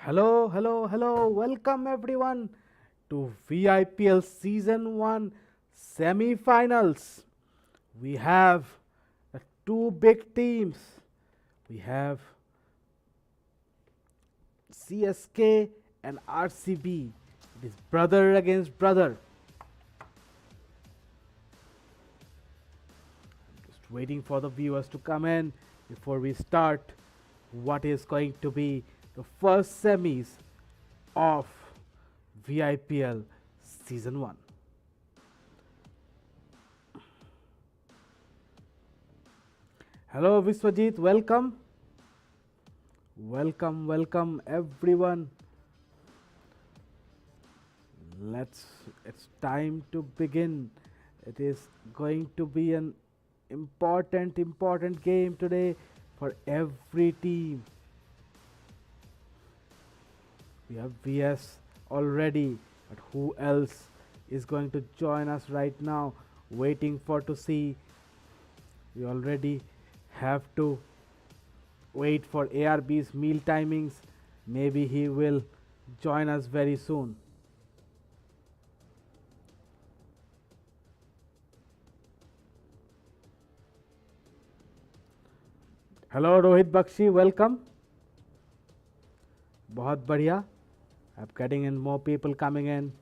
Hello, hello, hello. Welcome everyone to VIPL Season 1 semi-finals. We have two big teams. We have CSK and RCB. It is brother against brother. Just waiting for the viewers to come in before we start what is going to be the first semis of VIPL Season 1. Hello Viswajit, welcome. Welcome everyone. It's time to begin. It is going to be an important game today for every team. We have VS already, but who else is going to join us right now? Waiting for to see. We already have to wait for ARB's meal timings. Maybe he will join us very soon. Hello Rohit Bakshi, welcome. बहुत बढ़िया. I'm getting in more people coming in.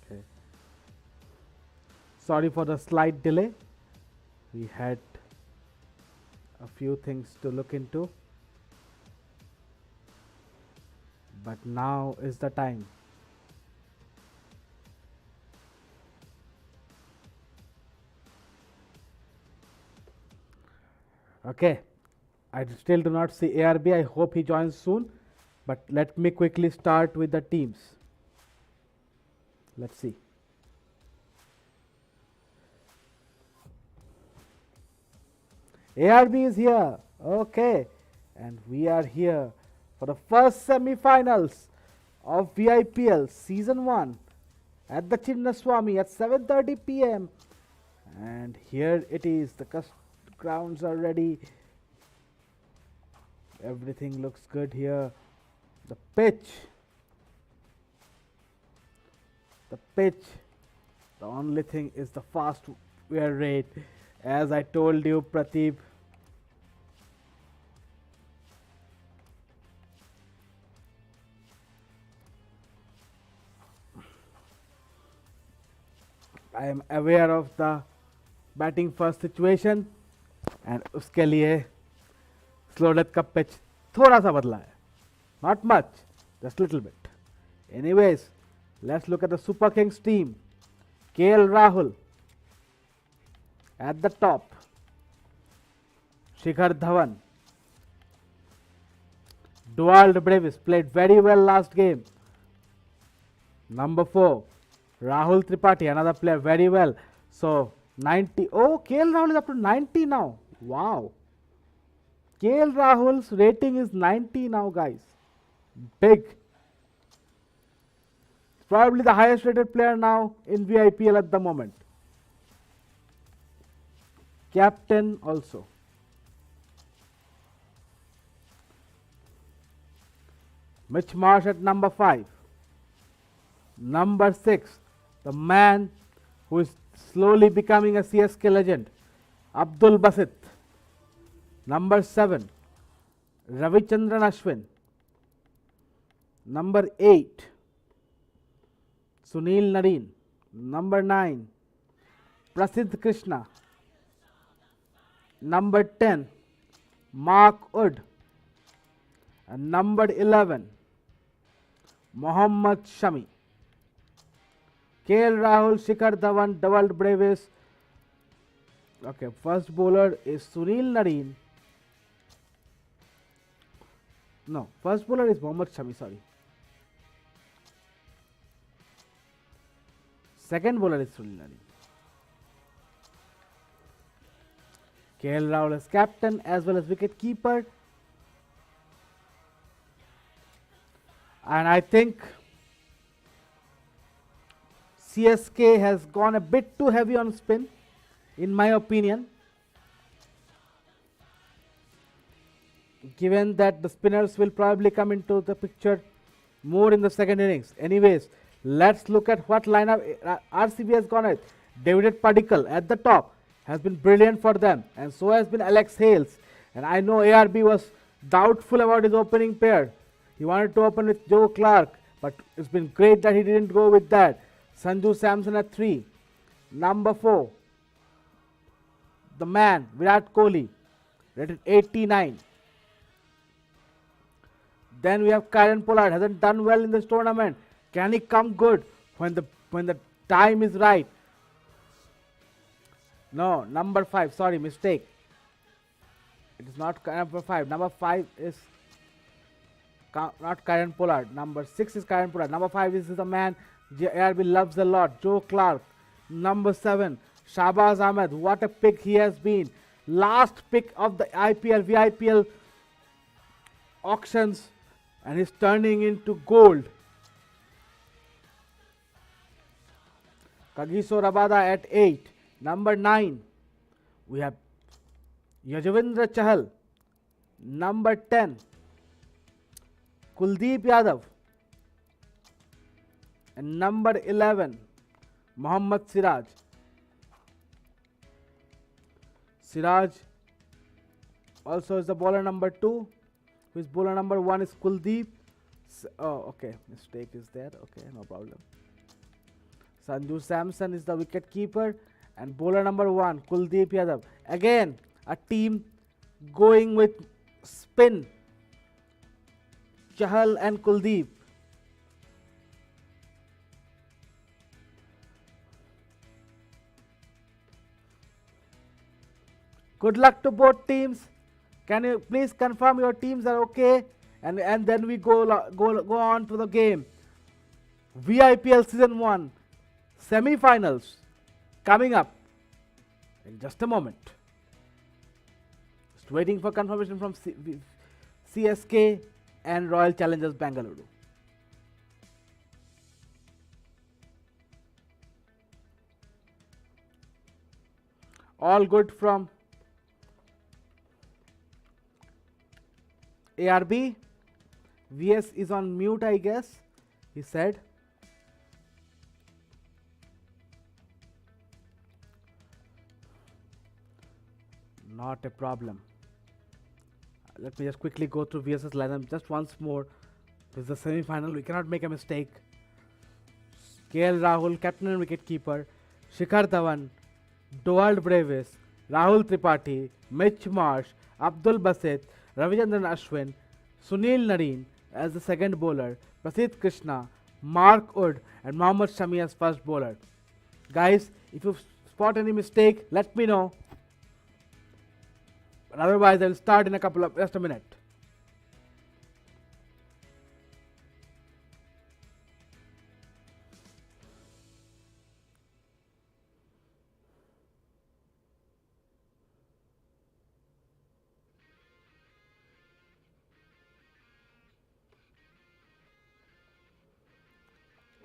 Okay. Sorry for the slight delay. We had a few things to look into. But now is the time. Okay, I still do not see ARB. I hope he joins soon. But let me quickly start with the teams. Let's see. ARB is here. Okay, and we are here for the first semi-finals of VIPL Season 1 at the Chinnaswamy at 7:30 p.m. And here it is. The grounds are ready. Everything looks good here. The pitch, the only thing is the fast wear rate. As I told you, Prateep, I am aware of the batting first situation and उसके लिए slow death का pitch थोड़ा सा बदला है. Not much, just little bit. Anyways, let's look at the Super Kings team. KL Rahul at the top. Shikhar Dhawan. Dewald Brevis played very well last game. Number 4, Rahul Tripathi, another player very well. So 90. Oh, KL Rahul is up to 90 now. Wow. KL Rahul's rating is 90 now, guys. Big. Probably the highest rated player now in VIPL at the moment. Captain also. Mitch Marsh at number 5. Number 6, the man who is slowly becoming a CSK legend, Abdul Basit. Number 7, Ravichandran Ashwin. Number 8, Sunil Nareen. Number 9, Prasidh Krishna. Number 10, Mark Wood. And number 11, Mohammad Shami. KL Rahul, Shikhar Dhawan, Dewald Brevis. Okay, first bowler is Sunil Nareen. No, first bowler is Mohammad Shami, sorry. Second bowler is Sunil Nareen. KL Rahul is captain as well as wicket keeper. And I think CSK has gone a bit too heavy on spin, in my opinion. given that the spinners will probably come into the picture more in the second innings. Anyways, let's look at what lineup RCB has gone with. David Padikkal at the top has been brilliant for them, and so has been Alex Hales. And I know ARB was doubtful about his opening pair. He wanted to open with Joe Clark, but it's been great that he didn't go with that. Sanju Samson at 3. Number 4, the man Virat Kohli, rated 89. Then we have Kieron Pollard, hasn't done well in this tournament. Can he come good when the time is right? No, number 5, sorry, mistake. It is not number 5. Number 5 is not Kieron Pollard. Number 6 is Kieron Pollard. Number 5 is the man ARB loves a lot, Joe Clark. Number 7, Shahbaz Ahmed. What a pick he has been. Last pick of the IPL, vIPL auctions, and he's turning into gold. Kagiso Rabada at 8. Number 9, we have Yajavendra Chahal. Number 10, Kuldeep Yadav. And number 11, Mohammad Siraj. Siraj also is the bowler number 2. Whose bowler number 1 is Kuldeep. Oh, okay, mistake is there. Okay, no problem. Sanju Samson is the wicket keeper, and bowler number 1, Kuldeep Yadav. Again, a team going with spin. Chahal and Kuldeep. Good luck to both teams. Can you please confirm your teams are okay? And then we go on to the game. vIPL Season 1 semi-finals coming up in just a moment. Just waiting for confirmation from CSK and Royal Challengers Bengaluru. All good from ARB. VS is on mute, I guess, he said. Not a problem. Let me just quickly go through VS's lineup just once more. This is the semi-final. We cannot make a mistake. KL Rahul, captain and wicketkeeper. Shikhar Dhawan, Dewald Brevis, Rahul Tripathi, Mitch Marsh, Abdul Basit, Ravichandran Ashwin, Sunil Narine as the second bowler, Prasidh Krishna, Mark Wood, and Mohammad Shami as first bowler. Guys, if you spot any mistake, let me know. But otherwise, I'll start in just a minute.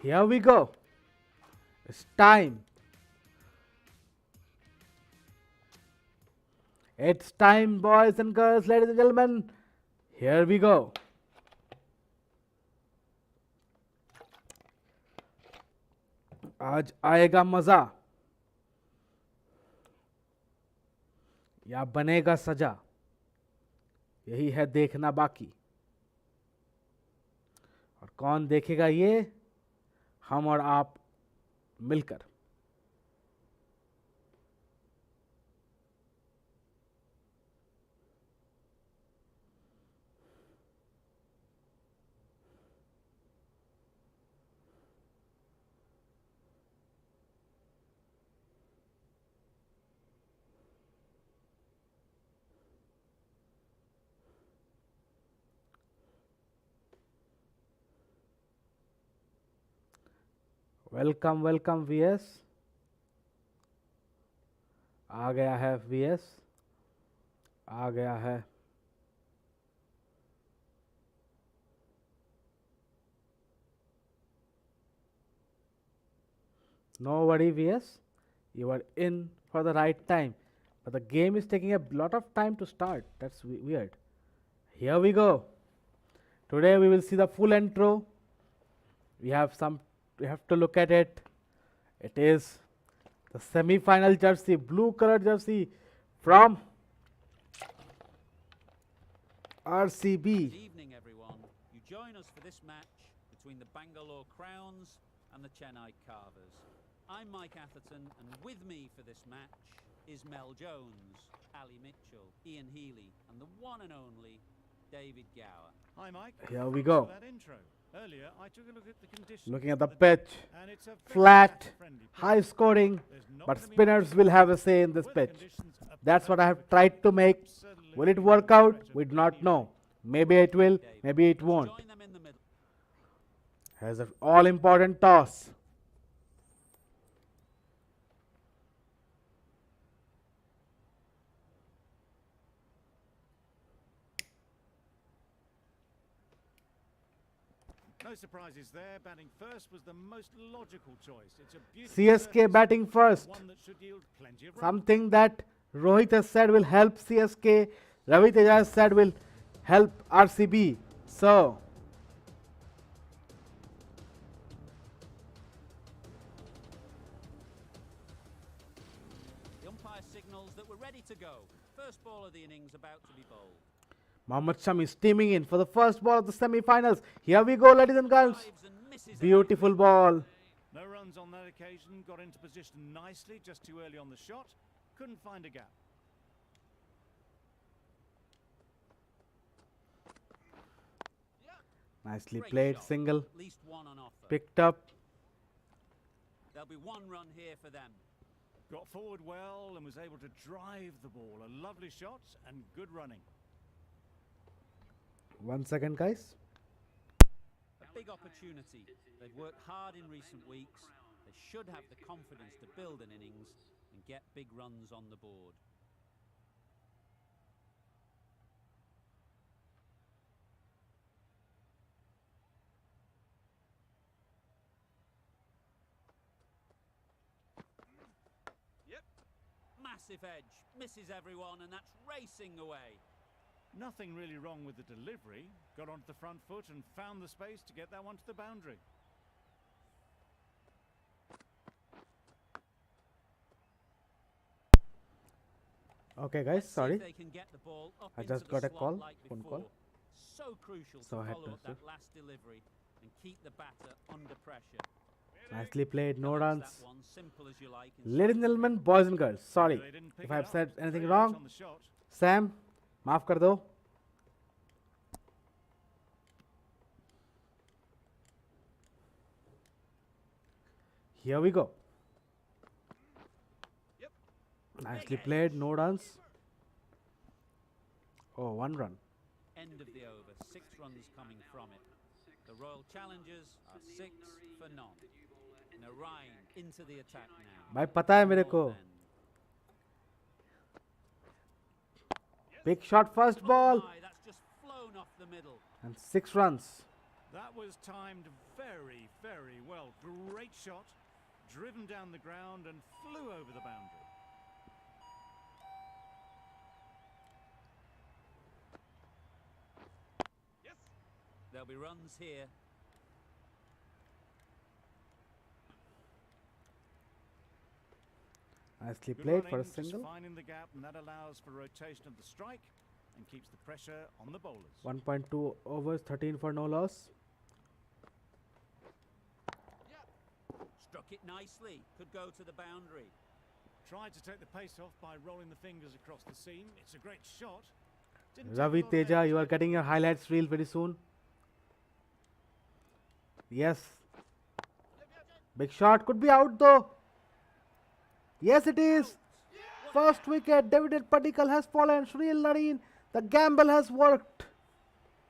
Here we go. It's time. It's time, boys and girls, ladies and gentlemen. Here we go. आज आएगा मजा या बनेगा सजा, यही है देखना बाकी। और कौन देखेगा ये? हम और आप मिलकर। Welcome welcome VS। आ गया है VS, आ गया है। No worry VS, you are in for the right time, but the game is taking a lot of time to start. That's weird. Here we go. Today we will see the full intro. We have to look at it. It is the semi-final jersey, blue color jersey from RCB. Good evening, everyone. You join us for this match between the Bangalore Crowns and the Chennai Carvers. I'm Mike Atherton, and with me for this match is Mel Jones, Ali Mitchell, Ian Healy, and the one and only David Gower. Hi, Mike. Here we go. That intro. Earlier, I took a look at the conditions. Looking at the pitch, and it's a flat, friendly pitch. high scoring, There's not but gonna be spinners much will have a say in this weather pitch. conditions are That's what I have perfect. tried to make. Absolutely Will it no work out? threat of We do not any know. rain. Maybe it will, David, maybe it let's won't. join them in the middle. Has an all-important toss. No surprises there. Batting first was the most logical choice. It's a beautiful CSK surface, batting first. one that should yield plenty of runs. Something that Rohit has said will help CSK. Ravi Teja has said will help RCB. So, The umpire signals that we're ready to go. First ball of the innings about to be bowled. Mohammad Shami steaming in for the first ball of the semi-finals. Here we go, ladies and girls. Drives and misses Beautiful ball. No runs on that occasion. Got into position nicely, just too early on the shot. Couldn't find a gap. Nicely Great played, shot. single, At least one on offer. picked up. There'll be one run here for them. Got forward well and was able to drive the ball. A lovely shot and good running. 1 second, guys. A big opportunity. They've worked hard in recent weeks. They should have the confidence to build an innings and get big runs on the board. Massive edge, misses everyone, and that's racing away. Nothing really wrong with the delivery. Got onto the front foot and found the space to get that one to the boundary. Okay, guys, Let's see sorry. if they can get the ball up I into just the got a slot call, like phone before. call. So crucial So to I had follow to up that answer. last delivery and keep the batter under pressure. Nicely played, no Balance runs. that one, simple as you like, in Ladies and gentlemen, boys and girls, sorry They didn't pick if it I've up. said anything Very late wrong. on the shot. Sam, maaf kar do. Here we go. Nicely played, no runs. Oh, 1 run. End of the over, 6 runs coming from it. The Royal Challengers are 6 for none. Narayan into the attack now. भाई पता है मेरे को. North end. Big shot, first Oh ball, my, that's just flown off the middle. and 6 runs. That was timed very, very well. Great shot. Driven down the ground and flew over the boundary. There'll be runs here. Nicely Good played for a running, just single. finding the gap, and that allows for rotation of the strike and keeps the pressure on the bowlers. 1.2 overs, 13 for no loss. Struck it nicely. Could go to the boundary. Tried to take the pace off by rolling the fingers across the seam. It's a great shot. Didn't take Ravi a lot of Teja, effort you to are get getting the your ball. highlights reel very soon. Yes. Big shot, could be out though. Yes, it is. First wicket, David Padikal has fallen. Sunil Narine, the gamble has worked.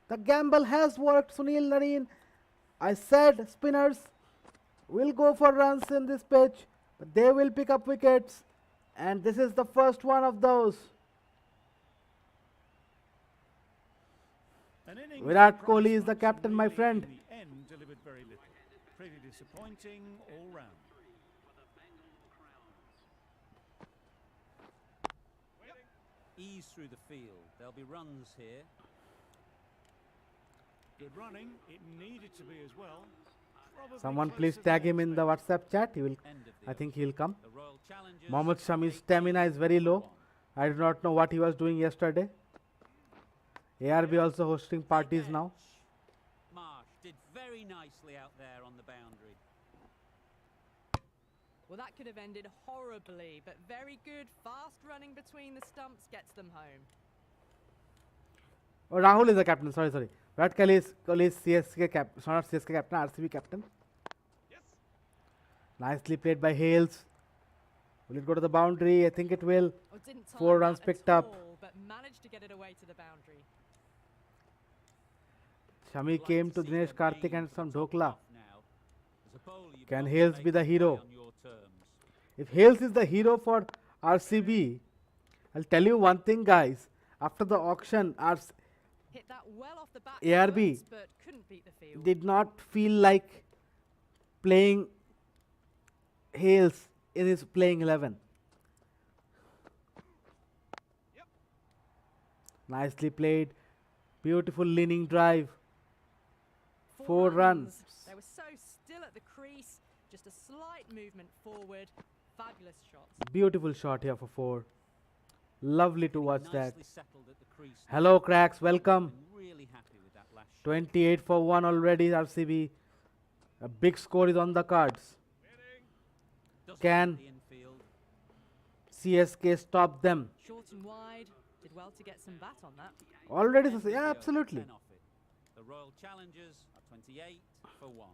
The gamble has worked, Sunil Narine. I said spinners will go for runs in this pitch, but they will pick up wickets. And this is the first one of those. An innings Virat that Kohli promised is the much and captain, my really friend. In the end, delivered very little. Pretty disappointing all round. Ease through the field. There'll be runs here. Good running. It needed to be as well. Probably Someone closer please than tag him in the expected. WhatsApp chat. He will. End of the I think over. he'll come. The Royal Challengers Mohammad are Shami's 18 stamina is very for low. 1. I do not know what he was doing yesterday. ARB also hosting parties Big now. edge. Marsh did very nicely out there on the boundary. Well, that could have ended horribly, but very good. Fast running between the stumps gets them home. Oh, Rahul is the captain. Sorry. Virat Kohli is CSK captain. Not CSK captain, RCB captain. Nicely played by Hales. Will it go to the boundary? I think it will. Oh, didn't time 4 runs that picked at up. all, but managed to get it away to the boundary. Shami Like came to to see Dinesh their Karthik game and some top dhokla. off now. As a bowler, you've Can got to Hales make be the it play hero? on your terms. If Hales is the hero for RCB, I'll tell you one thing, guys. After the auction, Hit that well off the back ARB foot, but couldn't beat the field. did not feel like playing Hales in his playing 11. Nicely played. Beautiful leaning drive. 4 runs. They were so still at the crease. Just a slight movement forward. Fabulous shots. Beautiful shot here for 4. Lovely to watch that. Nicely settled at the crease. Hello, cracks. Welcome. Been really happy with that last shot. 28 for 1 already, RCB. A big score is on the cards. Doesn't Can hit the infield. CSK stop them? Short and wide. Did well to get some bat on that. Already, End of the yeah, over, absolutely. 10 off it. The Royal Challengers are 28 for 1.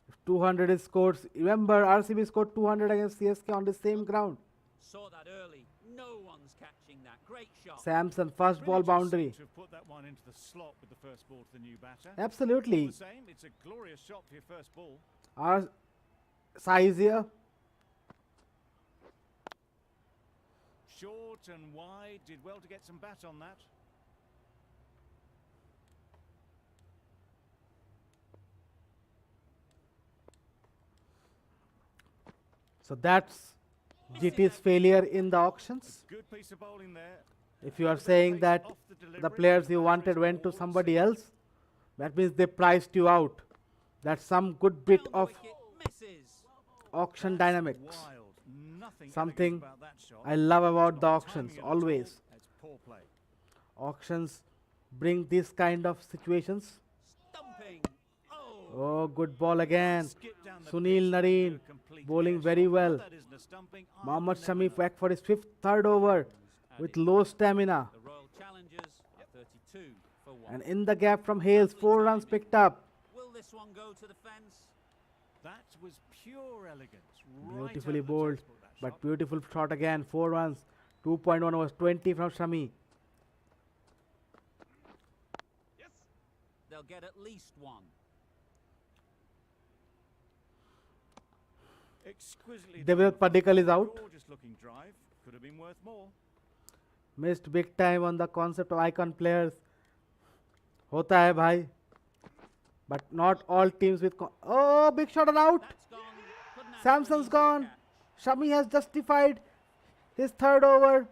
If 200 is scored, remember RCB scored 200 against CSK on the same ground. Saw that early. No one's catching that. Great shot. Samson, first Really ball just seemed boundary. to have put that one into the slot with the first ball to the new batter. All Absolutely. the same, it's a glorious shot for your first ball. Our size here. Short and wide, did well to get some bat on that. So that's GT's failure in the auctions. Good piece of bowling there. If you are saying that the players you wanted went to somebody else, that means they priced you out. That's some good bit Round the of wicket, misses. auction That's dynamics. wild. Nothing Something elegant about that shot. I love It's about not the timing auctions, at all, always. It's poor play. Auctions bring this kind of situations. Stumping. Oh. Oh, good ball again. Skip down the Sunil pitch and do Nareen a complete bowling air very shot. well. That isn't a stumping. I Mohammad would never Shami know. back for his 5th, 3rd over with Added. low stamina. The Royal Challengers are 32 for 1. And in the gap from Hales, 4 runs picked up. Will this one go to the fence? That was pure elegance. Right Beautifully over the bowled, textbook, that but shot. beautiful shot again. 4 runs, 2.1 overs, 20 from Shami. They'll get at least 1. Exquisitely Devdutt done. Padikkal is out. Gorgeous looking drive. Could have been worth more. Missed big time on the concept of icon players. Hota hai bhai. But not all teams with. Oh, big shot and out. That's gone. Couldn't ask for an Samson's easier gone. catch. Shami has justified his 3rd over.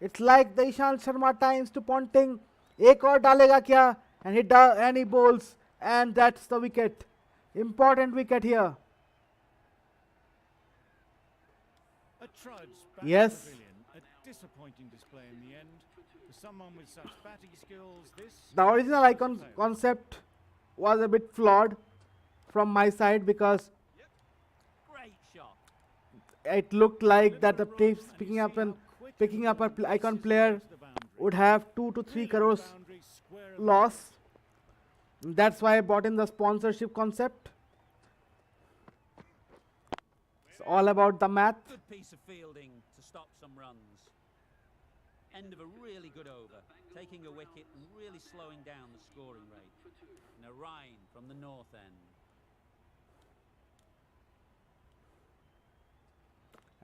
It's like the Ishant Sharma times to Ponting. Ek aur dalega kya? And he bowls. And that's the wicket. Important wicket here. A trudge back Yes. to the pavilion. A disappointing display in the end. For someone with such batting skills, this The original icon failed. concept was a bit flawed from my side because Great shot. it looked like that the Little teams room, and picking you up see an how quick picking up and an icon this is player close to the boundary. would have 2 to 3 Really crores boundary, square of loss. That's why I bought in the sponsorship concept. It's all about the math. Good piece of fielding to stop some runs. End of a really good over. Taking a wicket and really slowing down the scoring rate. And a Rhine from the north end.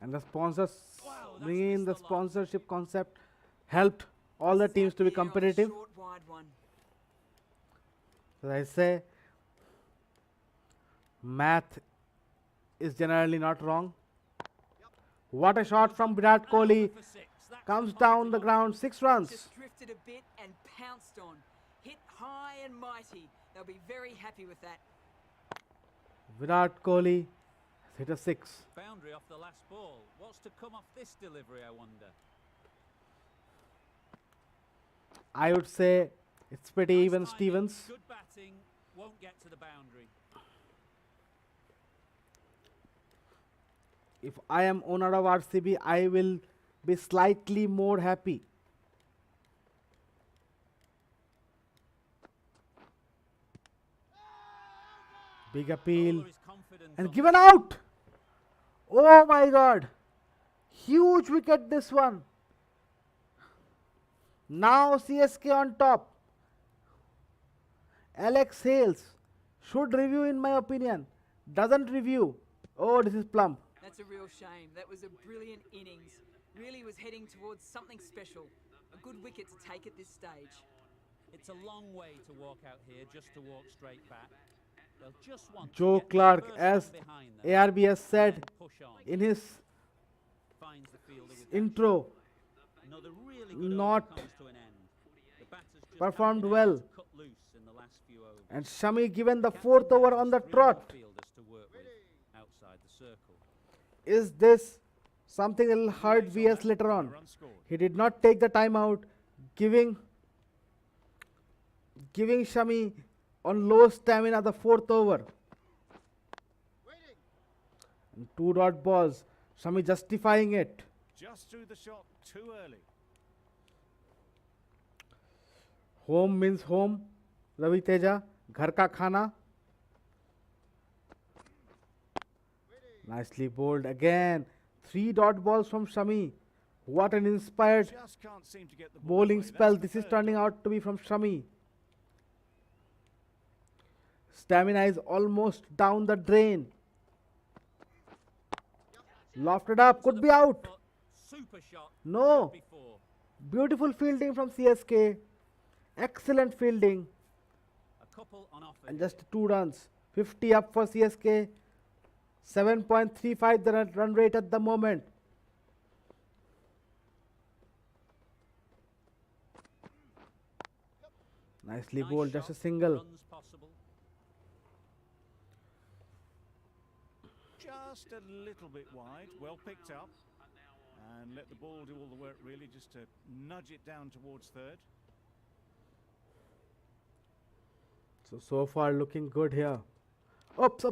And the sponsors Wow, that's bringing in missed the the lot. sponsorship concept helped all the teams to be competitive. Short, wide one. As I say, math is generally not wrong. What a shot from Virat Kohli. For 6. That's Comes a down mighty the lot. ground, 6 runs. Just drifted a bit and pounced on. Hit high and mighty. They'll be very happy with that. Virat Kohli has hit a 6. Boundary off the last ball. What's to come off this delivery, I wonder? I would say it's pretty Nice even, timing, Stevens. Good batting. Won't get to the boundary. If I am owner of RCB, I will be slightly more happy. Big appeal. Bowler is confident And on given this. out. Oh my god. Huge wicket this one. Now CSK on top. Alex Hales should review in my opinion. Doesn't review. Oh, this is plump. That's a real shame. That was a brilliant innings. Really was heading towards something special. A good wicket to take at this stage. It's a long way to walk out here just to walk straight back. They'll just want to Joe get the Clark, first as one behind them ARB has and said then push on. in his Finds the fielder with intro, another really good not over comes to an end. The batters just performed haven't been able well. to cut loose in the last few overs. And Shami given the Captain 4th over has on the 3 more trot. fielders to work with outside the circle. Is this something that will hurt VS later on? Run scored. He did not take the timeout, giving Shami on low stamina the 4th over. And 2 dot balls. Shami justifying it. Just threw the shot too early. Home means home. Ravi Teja, ghar ka khana. Nicely bowled again. 3 dot balls from Shami. What an inspired Just can't seem to get the ball bowling away. That's spell. the This is third turning dot. out to be from Shami. Stamina is almost down the drain. Lofted up, could be out. Super shot. No. Before. Beautiful fielding from CSK. Excellent fielding. A couple on offer. And just 2 runs. 50 up for CSK. 7.35 the run rate at the moment. Nicely Nice bowled, just a shot. single. Runs possible. Just a little bit wide. Well picked up. And let the ball do all the work really, just to nudge it down towards third. So far looking good here. Oops. The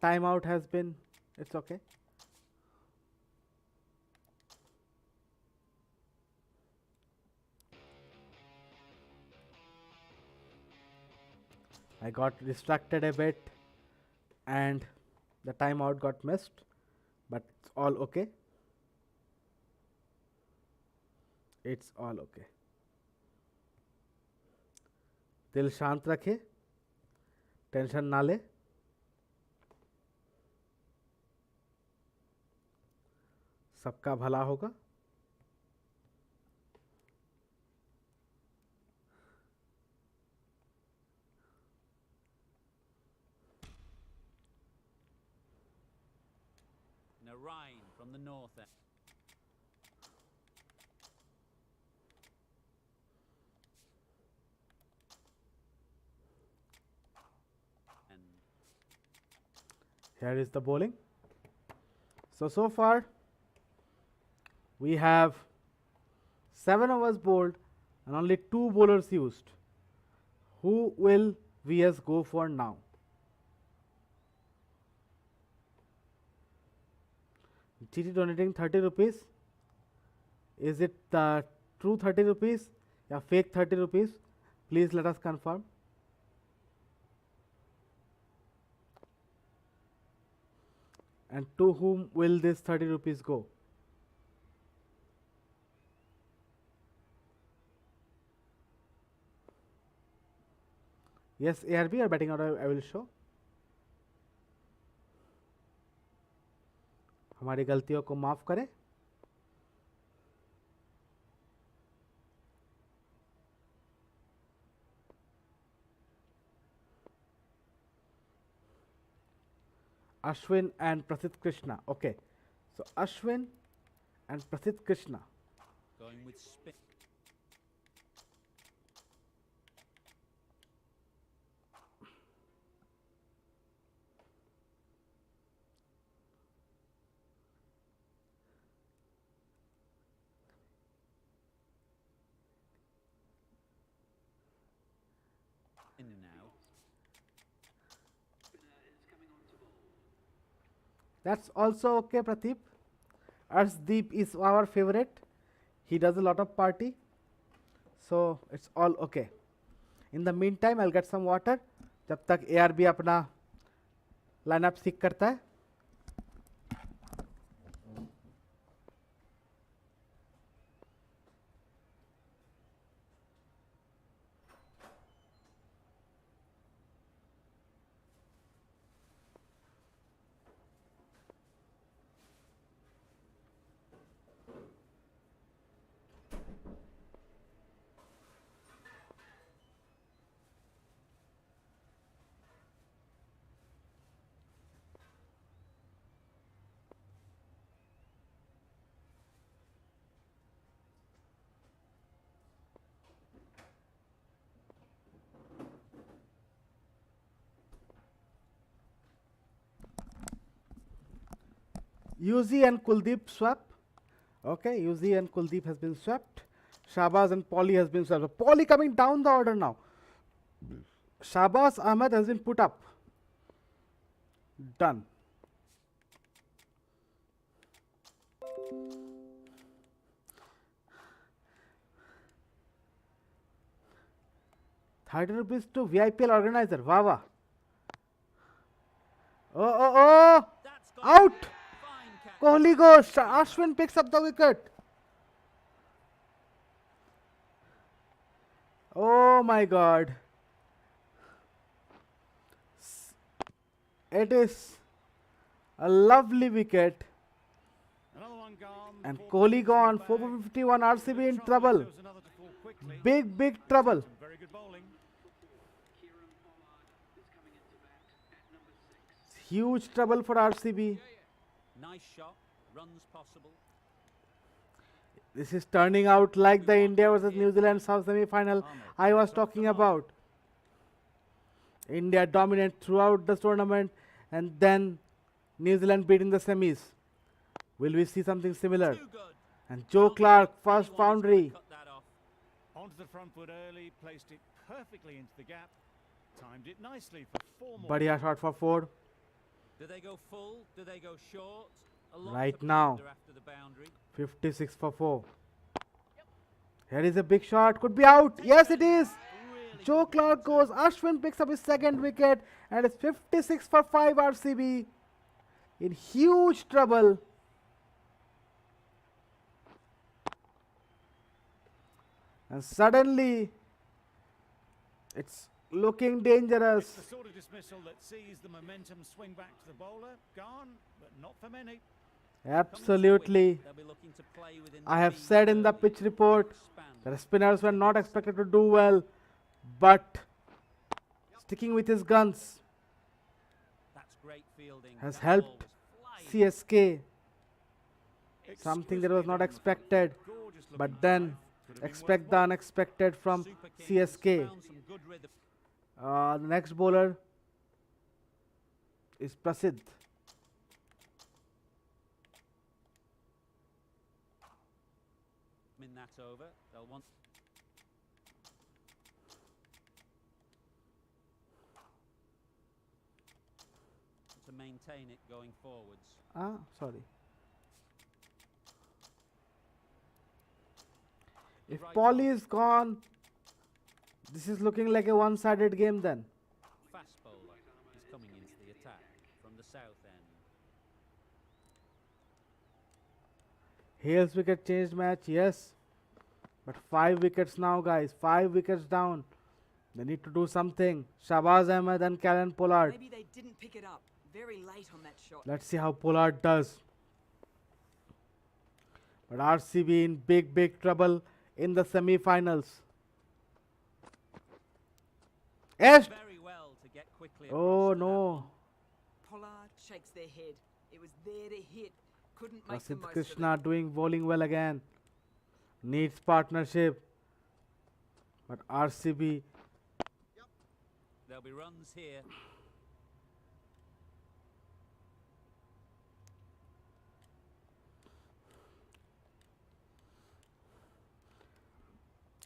timeout has been, it's okay. I got distracted a bit and the timeout got missed, but it's all okay. It's all okay. दिल शांत रखे, tension ना ले. सबका भला होगा. Narain from the north end. Here is the bowling. So far we have 7 overs bowled and only 2 bowlers used. Who will VS go for now? GT donating 30 rupees. Is it the true 30 rupees or fake 30 rupees? Please let us confirm. And to whom will this 30 rupees go? Yes, ARB are betting out, I will show. हमारी गलतियों को माफ करें. Ashwin and Prasidh Krishna. Okay, so Ashwin and Prasidh Krishna. Going with spin. That's also okay, Pradeep. Arshdeep is our favorite. He does a lot of party. So it's all okay. In the meantime, I'll get some water. जब तक ARB अपना lineup सीख करता है. Yuzi and Kuldeep swap. Okay, Yuzi and Kuldeep has been swept. Shahbaz and Paulie has been swept. Paulie coming down the order now. Shahbaz Ahmed has been put up. Done. ₹30 to VIPL organizer. Wawa. Oh. Out. Kohli goes. Ashwin picks up the wicket. Oh my God. It is a lovely wicket. Another one gone. And Kohli gone. 451. RCB in trouble. There was another to fall quickly. Big trouble. Very good bowling. Huge trouble for RCB. Nice shot. Runs possible. This is turning out like the India versus New Zealand South semi-final I was talking about. India dominant throughout the tournament and then New Zealand beating the semis. Will we see something similar? Too good. And Joe Clark, first boundary. Cut that off. Onto the front foot early, placed it perfectly into the gap. Timed it nicely for 4 more. Badhiya shot for 4. Do they go full? Do they go short? A lot Right to now. ponder after the boundary. 56 for 4. Here is a big shot. Could be out. Yes, it is. Really Joe good Clark goes. Ashwin picks up his second wicket. And it's 56 for 5 RCB. In huge trouble. And suddenly, it's looking It's dangerous. the sort of dismissal that sees the momentum swing back to the bowler. Gone, but not for many. Absolutely. They'll be looking to play within I the have team said in the early. pitch report Expand. that spinners were not expected to do well, but sticking with his guns That's great fielding. has That helped ball was flying. CSK. Something that was not expected, Gorgeous looking but then drive. Could have been expect worth the more. unexpected from Super Kings CSK. found some good rhythm. The next bowler is Prasidh. In that over, they'll want to maintain it going forwards. Sorry. If Right Paulie off. is gone, this is looking like a one-sided game then. Fast bowler is coming into the attack from the south end. Hale's wicket changed match, yes. But 5 wickets now, guys. 5 wickets down. They need to do something. Shahbaz Ahmed and Callan Pollard. Maybe they didn't pick it up. Very late on that shot. Let's see how Pollard does. But RCB in big trouble in the semi-finals. Yes. Very well to get quickly Oh across to that no. one. Pollard shakes their head. It was there to hit. Couldn't make the Prasidh most Krishna of it. doing bowling well again. Needs partnership. But RCB There'll be runs here.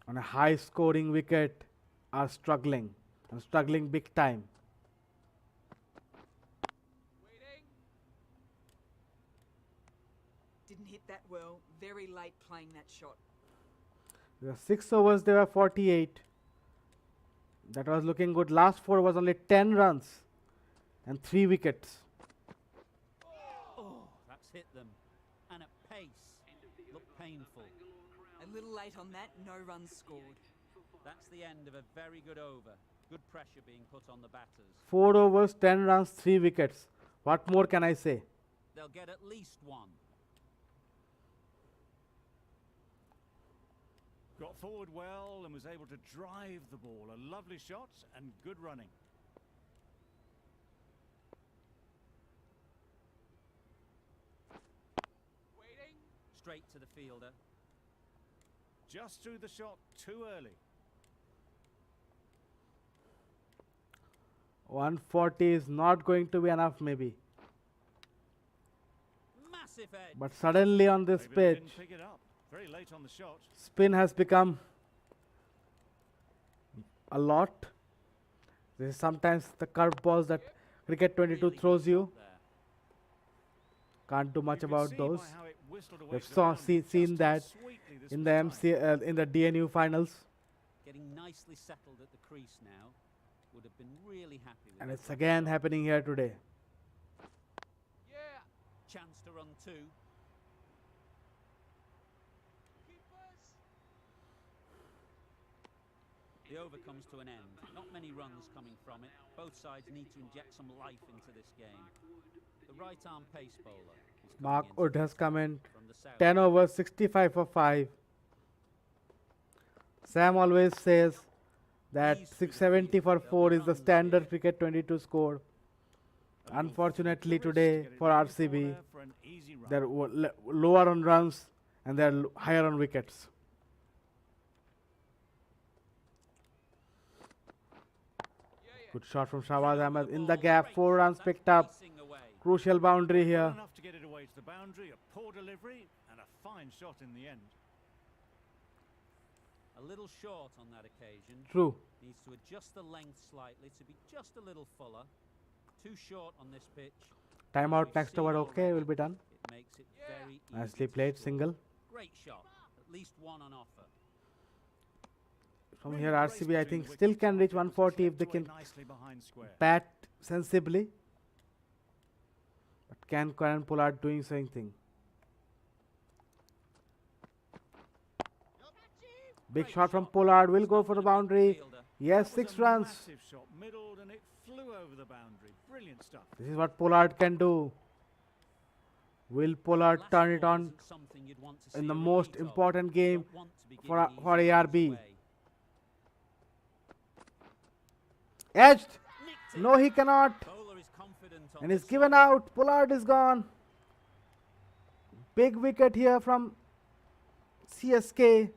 on a high scoring wicket are struggling and struggling big time. Didn't hit that well. Very late playing that shot. There were 6 overs, there were 48. That was looking good. Last 4 was only 10 runs and 3 wickets. Oh, that's hit them. And at pace. Looked painful. A little late on that, no runs scored. That's the end of a very good over. Good pressure being put on the batters. 4 overs, 10 runs, 3 wickets. What more can I say? They'll get at least one. Got forward well and was able to drive the ball. A lovely shot and good running. Straight to the fielder. Just threw the shot too early. 140 is not going to be enough maybe. Massive edge. But suddenly on this Maybe they pitch, didn't pick it up. Very late on the shot. spin has become a lot. This is sometimes the curveballs that Cricket 22 Really throws good you. shot there. Can't do much You could about see those. by how it whistled away We've to the boundary seen just that how sweetly this in was the timed. in the DNU finals, Getting nicely settled at the crease now. Would have been really happy with and that it's last again shot. happening here today. Chance to run two. The over comes to an end. Not many runs coming from it. Both sides need to inject some life into this game. The right arm pace bowler is coming Mark into Wood the has attack come in. from the south. 10 overs, 65 for 5. Sam always says that Ease through the 670 for field. There'll 4 be is the runs standard here. Cricket 22 score. A little Unfortunately flick to wrist to today get it for ready RCB, there for an easy run. they're lower on runs and they're higher on wickets. Good shot from Shahbaz Ahmed in the Ball, gap. great 4 shot, runs that's picked up. racing away. Crucial boundary Not here. enough to get it away to the boundary. A poor delivery and a fine shot in the end. A little short on that occasion. True. Needs to adjust the length slightly to be just a little fuller. Too short on this pitch. Timeout We've next seen over. Okay, already, will be done. It makes it very easy Nicely to played. score. Single. Great shot. At least one on offer. From Really here, race RCB I between think the still wickets can after reach it was 140 if clipped they away can nicely behind square. bat sensibly. But can Karan Pollard doing something? Big Great shot from shot. Pollard. Will It's go not for the gonna beat the boundary. fielder. Yes, That was 6 a runs. Massive shot, middled, and it flew over the boundary. Brilliant stuff. This is what Pollard can do. Will Pollard Last turn it ball on isn't something you'd want to in see the a most repeat of. important You game don't want to be for giving for easy runs ARB? away. Edged. Nicked it. No, he cannot. Bowler is confident on And he's this given one. out. Pollard is gone. Big wicket here from CSK.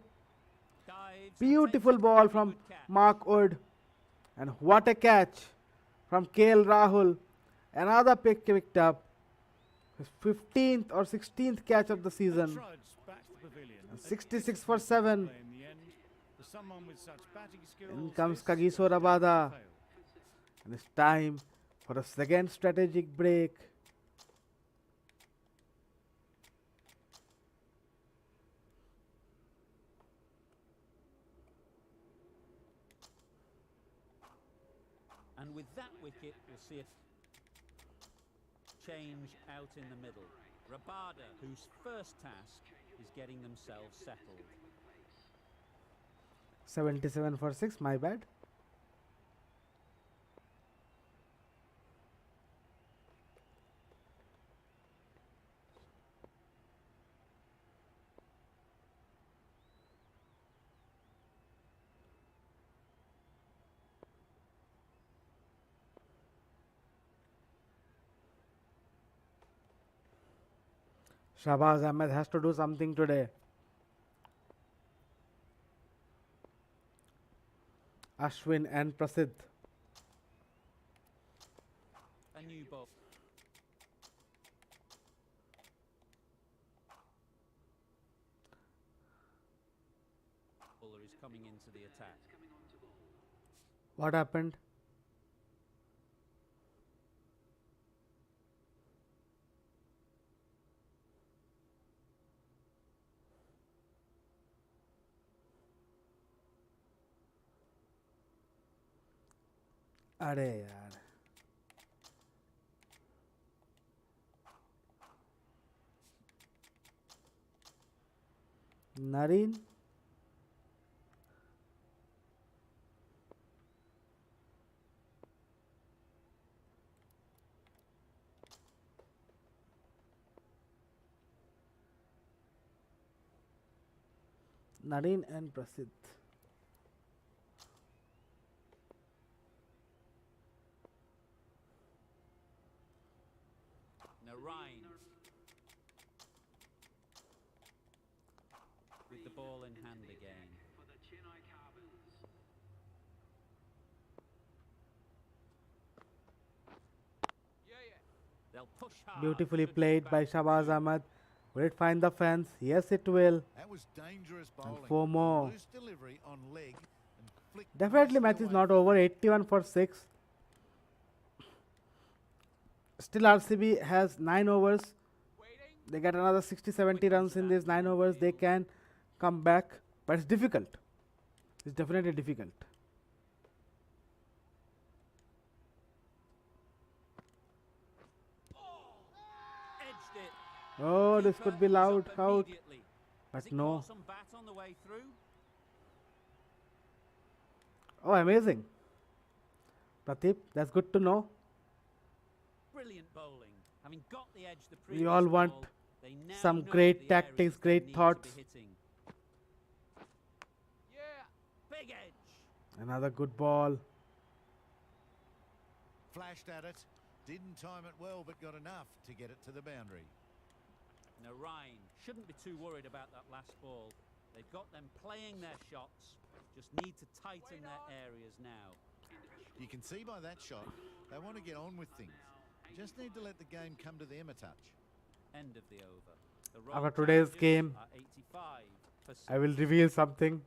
Dives and Beautiful takes a ball very from good catch. Mark Wood. And what a catch from KL Rahul. Another pick picked up. His 15th or 16th catch of the season. Trudged back to the pavilion. And It 66 isn't for easy to 7. play in the end. For someone with such batting skills, In comes this Kagiso is down to Rabada. fail. And it's time for a second strategic break. And with that wicket, we'll see a change out in the middle. Rabada, whose first task is getting themselves settled. 77 for 6, my bad. Shahbaz Ahmed has to do something today. Ashwin and Prasidh. A new ball. Bowler is coming into the attack. What happened? अरे यार Narine Nareen and Prasidh. Narine with the ball in hand again. They'll push hard. Beautifully should played get by back Shahbaz to- Ahmed. Will it find the fence? Yes, it will. That was dangerous bowling. 4 more. Loose delivery on leg and flicked Definitely nicely match is away not from over. the 81 for 6. Still RCB has 9 overs. They get another 60-70 runs in these 9 overs. They can come back. But it's difficult. It's definitely difficult. Edged it. Oh, this Keeper could be is loud. up Out. immediately. Has But he no. caught some bat on the way through? Oh, amazing. Pradeep, that's good to know. Brilliant bowling. Having got the edge the We previous all want ball, they now some know great the tactics, areas they great need to be thoughts. hitting. Big edge. Another good ball. flashed at it. Didn't time it well, but got enough to get it to the boundary. Narine shouldn't be too worried about that last ball. They've got them playing their shots. Just need to tighten their areas now. You can see by that shot, they want to get on with things. Just need to let the game come to them a touch. End of the over. The Royal After today's Challengers game, are 85 for I will 6. reveal something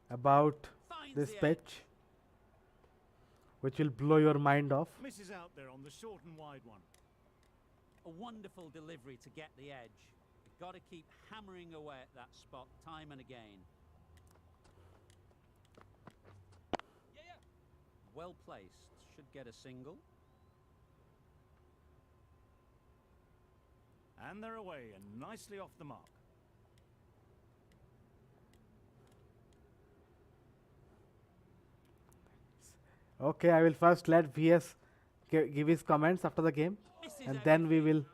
about Finds this the pitch, edge. which will blow your mind off. Misses out there on the short and wide one. A wonderful delivery to get the edge. You've got to keep hammering away at that spot time and again. Well placed. Should get a single. And they're away and nicely off the mark. Okay, I will first let VS give his comments after the game, Misses and then we everything. will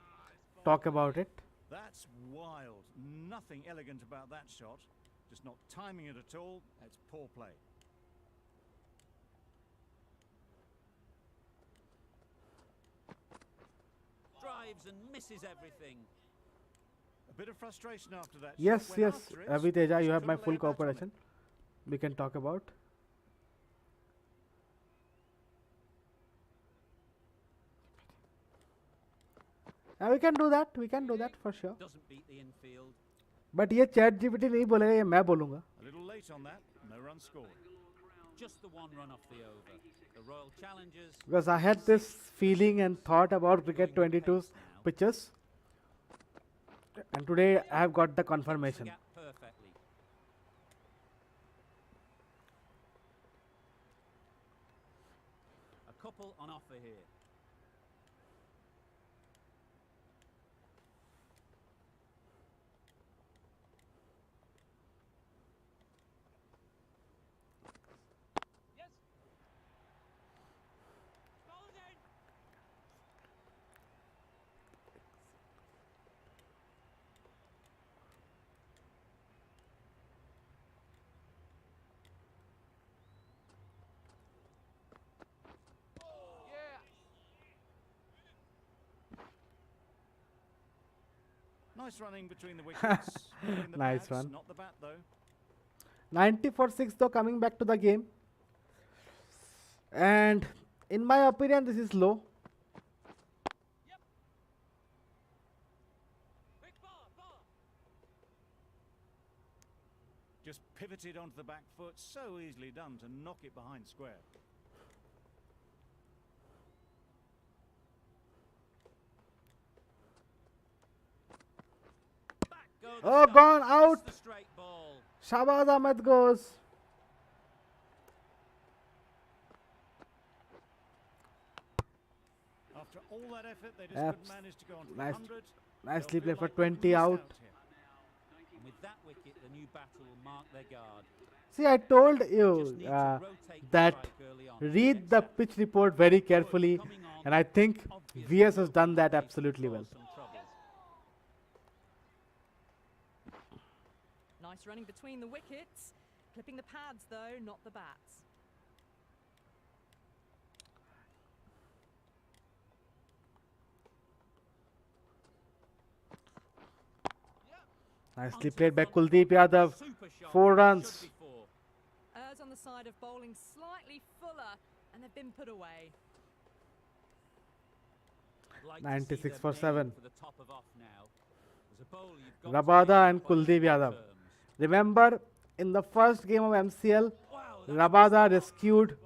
talk about it. That's wild. Nothing elegant about that shot. Just not timing it at all. That's poor play. Drives and misses everything. A bit of frustration after that. Yes, shot. Went yes, after it, Avi Teja, you just have my couldn't full lay a bat on it. cooperation. We can talk about. We can do that. We can do that for sure. Doesn't beat the infield. But ये chat GPT नहीं बोलेगा, ये मैं बोलूँगा. A little late on that. No run scored. Just the one run off the over. The Royal Challengers. Because I had this feeling and thought about Cricket going with 22's pace now. pitches, and today I have got the Hits the confirmation. gap perfectly. A couple on offer here. Nice running between the wickets. Hitting the Nice pads, one. Not the bat though. 90 for 6 though, coming back to the game. And in my opinion, this is low. Just pivoted onto the back foot. So easily done to knock it behind square. Back go the Oh, stumps. gone Missed out. the straight ball. Shahbaz Ahmed goes. After all that effort, they just Abs- couldn't manage to go on to nice- 100. Nicely They'll played feel for like they've 20 missed out. here. And with that wicket, the new batter will mark their guard. See, I told Just you need to rotate the that strike early on. read the Except pitch report very Wood carefully, coming on, and I think obviously VS has will done that continue to absolutely well. cause some trouble. Nice running between the wickets. Clipping the pads though, not the bats. Nicely Onto played the by front Kuldeep foot. Yadav. Super shot. 4 Should runs. be 4. Ers on the side of bowling slightly fuller, and they've been put away. I'd like to see 96 them for aiming 7. for the top of off now. As a bowler, you've got to Rabada really and play Kuldeep on Yadav. terms. Remember, in the first game of MCL, Wow, that Rabada rescued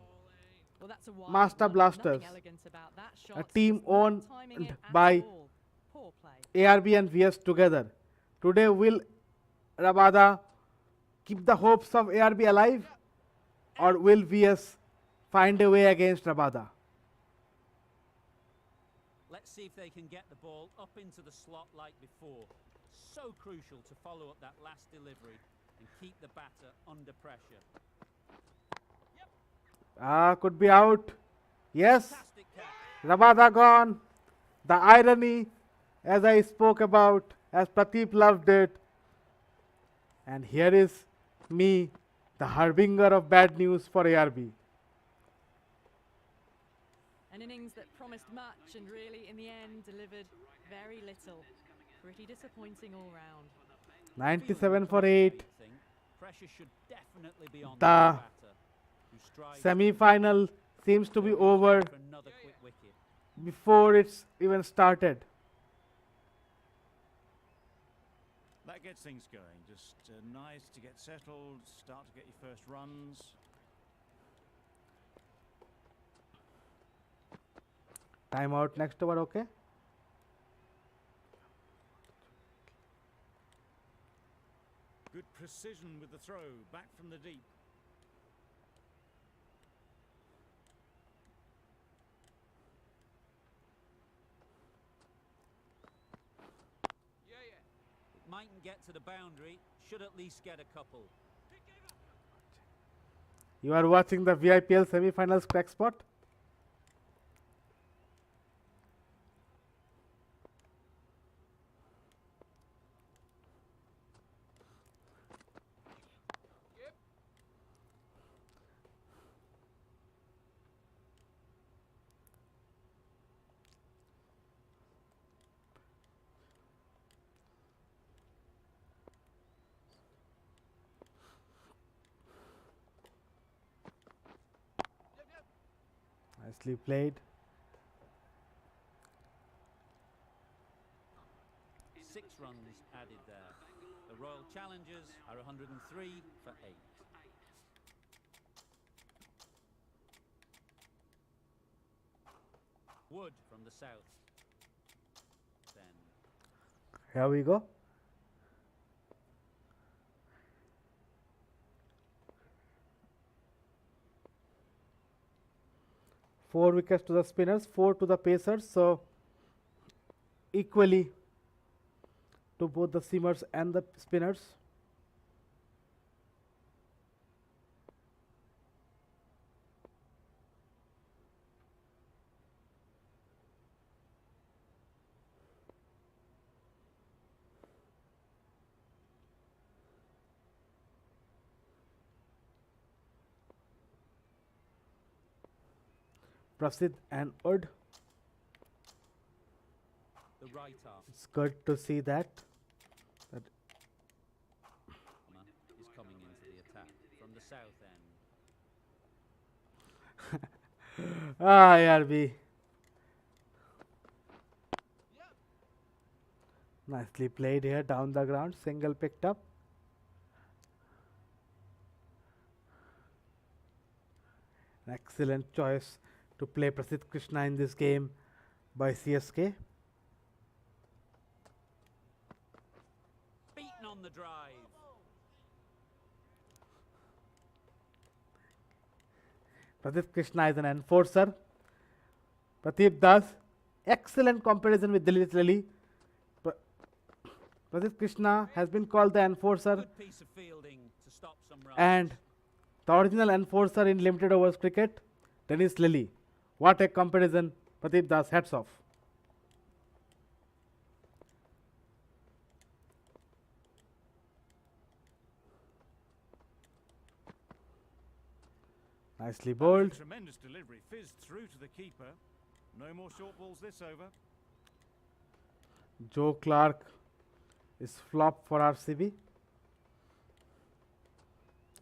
Well, that's a wild Master one. Blasters, Nothing elegant about that a shot, team just not owned timing it at by all. Poor play. ARB and VS together. Today, will Rabada keep the hopes of ARB alive, or will VS find a way against Rabada? Let's see if they can get the ball up into the slot like before. So crucial to follow up that last delivery and keep the batter under pressure. Could be out. Yes, Fantastic catch. Rabada gone. The irony, as I spoke about, as Pradeep loved it. And here is me, the harbinger of bad news for ARB. An innings that promised much and really, in the end, delivered very little. Pretty disappointing all round. 97 for 8. Think pressure should definitely be on The batter, who strives Semi-final seems to be over for another quick wicket. before it's even started. That gets things going. Just nice to get settled, start to get your first runs. Time out next over, okay? Good precision with the throw, back from the deep. It mightn't get to the boundary, should at least get a couple. You are watching the VIPL semi-finals crack spot. Nicely played. 6 runs added there. The Royal Challengers are 103 for 8. Wood from the south. Then Here we go. Four wickets to the spinners, 4 to the pacers. So equally to both the seamers and the spinners. Prasid and Ud. the right arm It's good to see that. is coming into the attack from the south end. ARB. Nicely played here down the ground. Single picked up. An excellent choice to play Prasidh Krishna in this game by CSK. Beaten on the drive. Prasidh Krishna is an enforcer. Pradeep Das Excellent comparison with Dilip Lally. Pradeep Krishna has been called the enforcer Good piece of fielding to stop some runs. and the original enforcer in limited overs cricket, Dennis Lilly. What a comparison, Pradeep Das, hats off. Nicely That was bowled. a tremendous delivery, fizzed through to the keeper. No more short balls this over. Joe Clark is flop for RCB.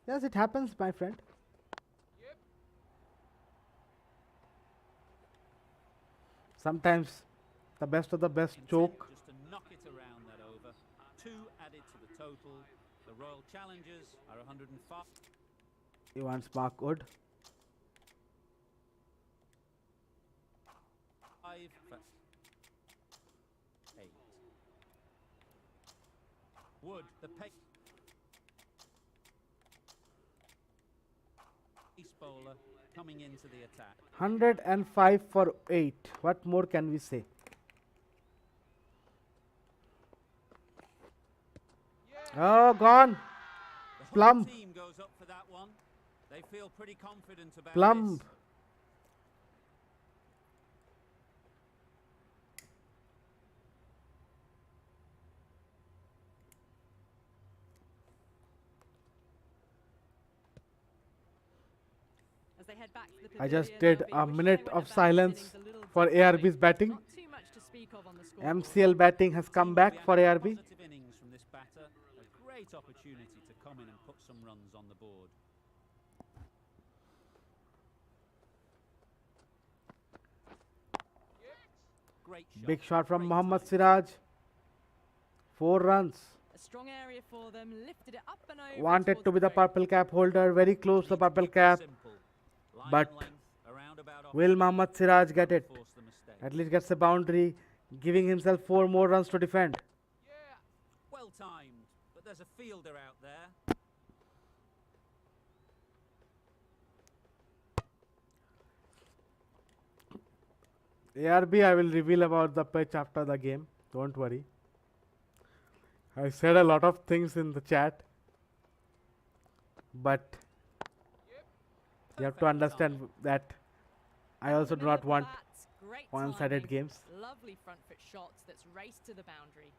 Yes, it happens, my friend. Sometimes the best of the best Intent choke. just to knock it around that over. 2 added to the total. The Royal Challengers are 105. He wants Mark Wood. For 8. Wood, the pace bowler coming into the attack. 105 for 8. What more can we say? Oh, gone. The whole Plumb. team goes up for that one. They feel pretty confident about Plumb. this. As they head back to the I just pavilion, did they'll a be minute wishing they of went about silence innings a little for differently. ARB's batting. Not too much to speak of on the scoreboard. MCL batting has come Team will back be for having ARB. Positive innings from this batter. A great opportunity to come in and put some runs on the board. Great shot. Big shot from Great Mohammad timing. Siraj. 4 runs. A strong area for them, lifted it up and over. Wanted towards to be the frame. purple cap holder, very close to the Need to purple keep it cap. simple. Line but and length, a roundabout off Will speed, Mohammad Siraj get don't it? force the mistake. At least gets a boundary, giving himself 4 more runs to defend. Well timed, but there's a fielder out there. ARB, I will reveal about the pitch after the game. Don't worry. I said a lot of things in the chat, but you have to Perfect understand timing. that I also do Middle not of the want bat, great one-sided timing. games. Lovely front foot shots that's raced to the boundary.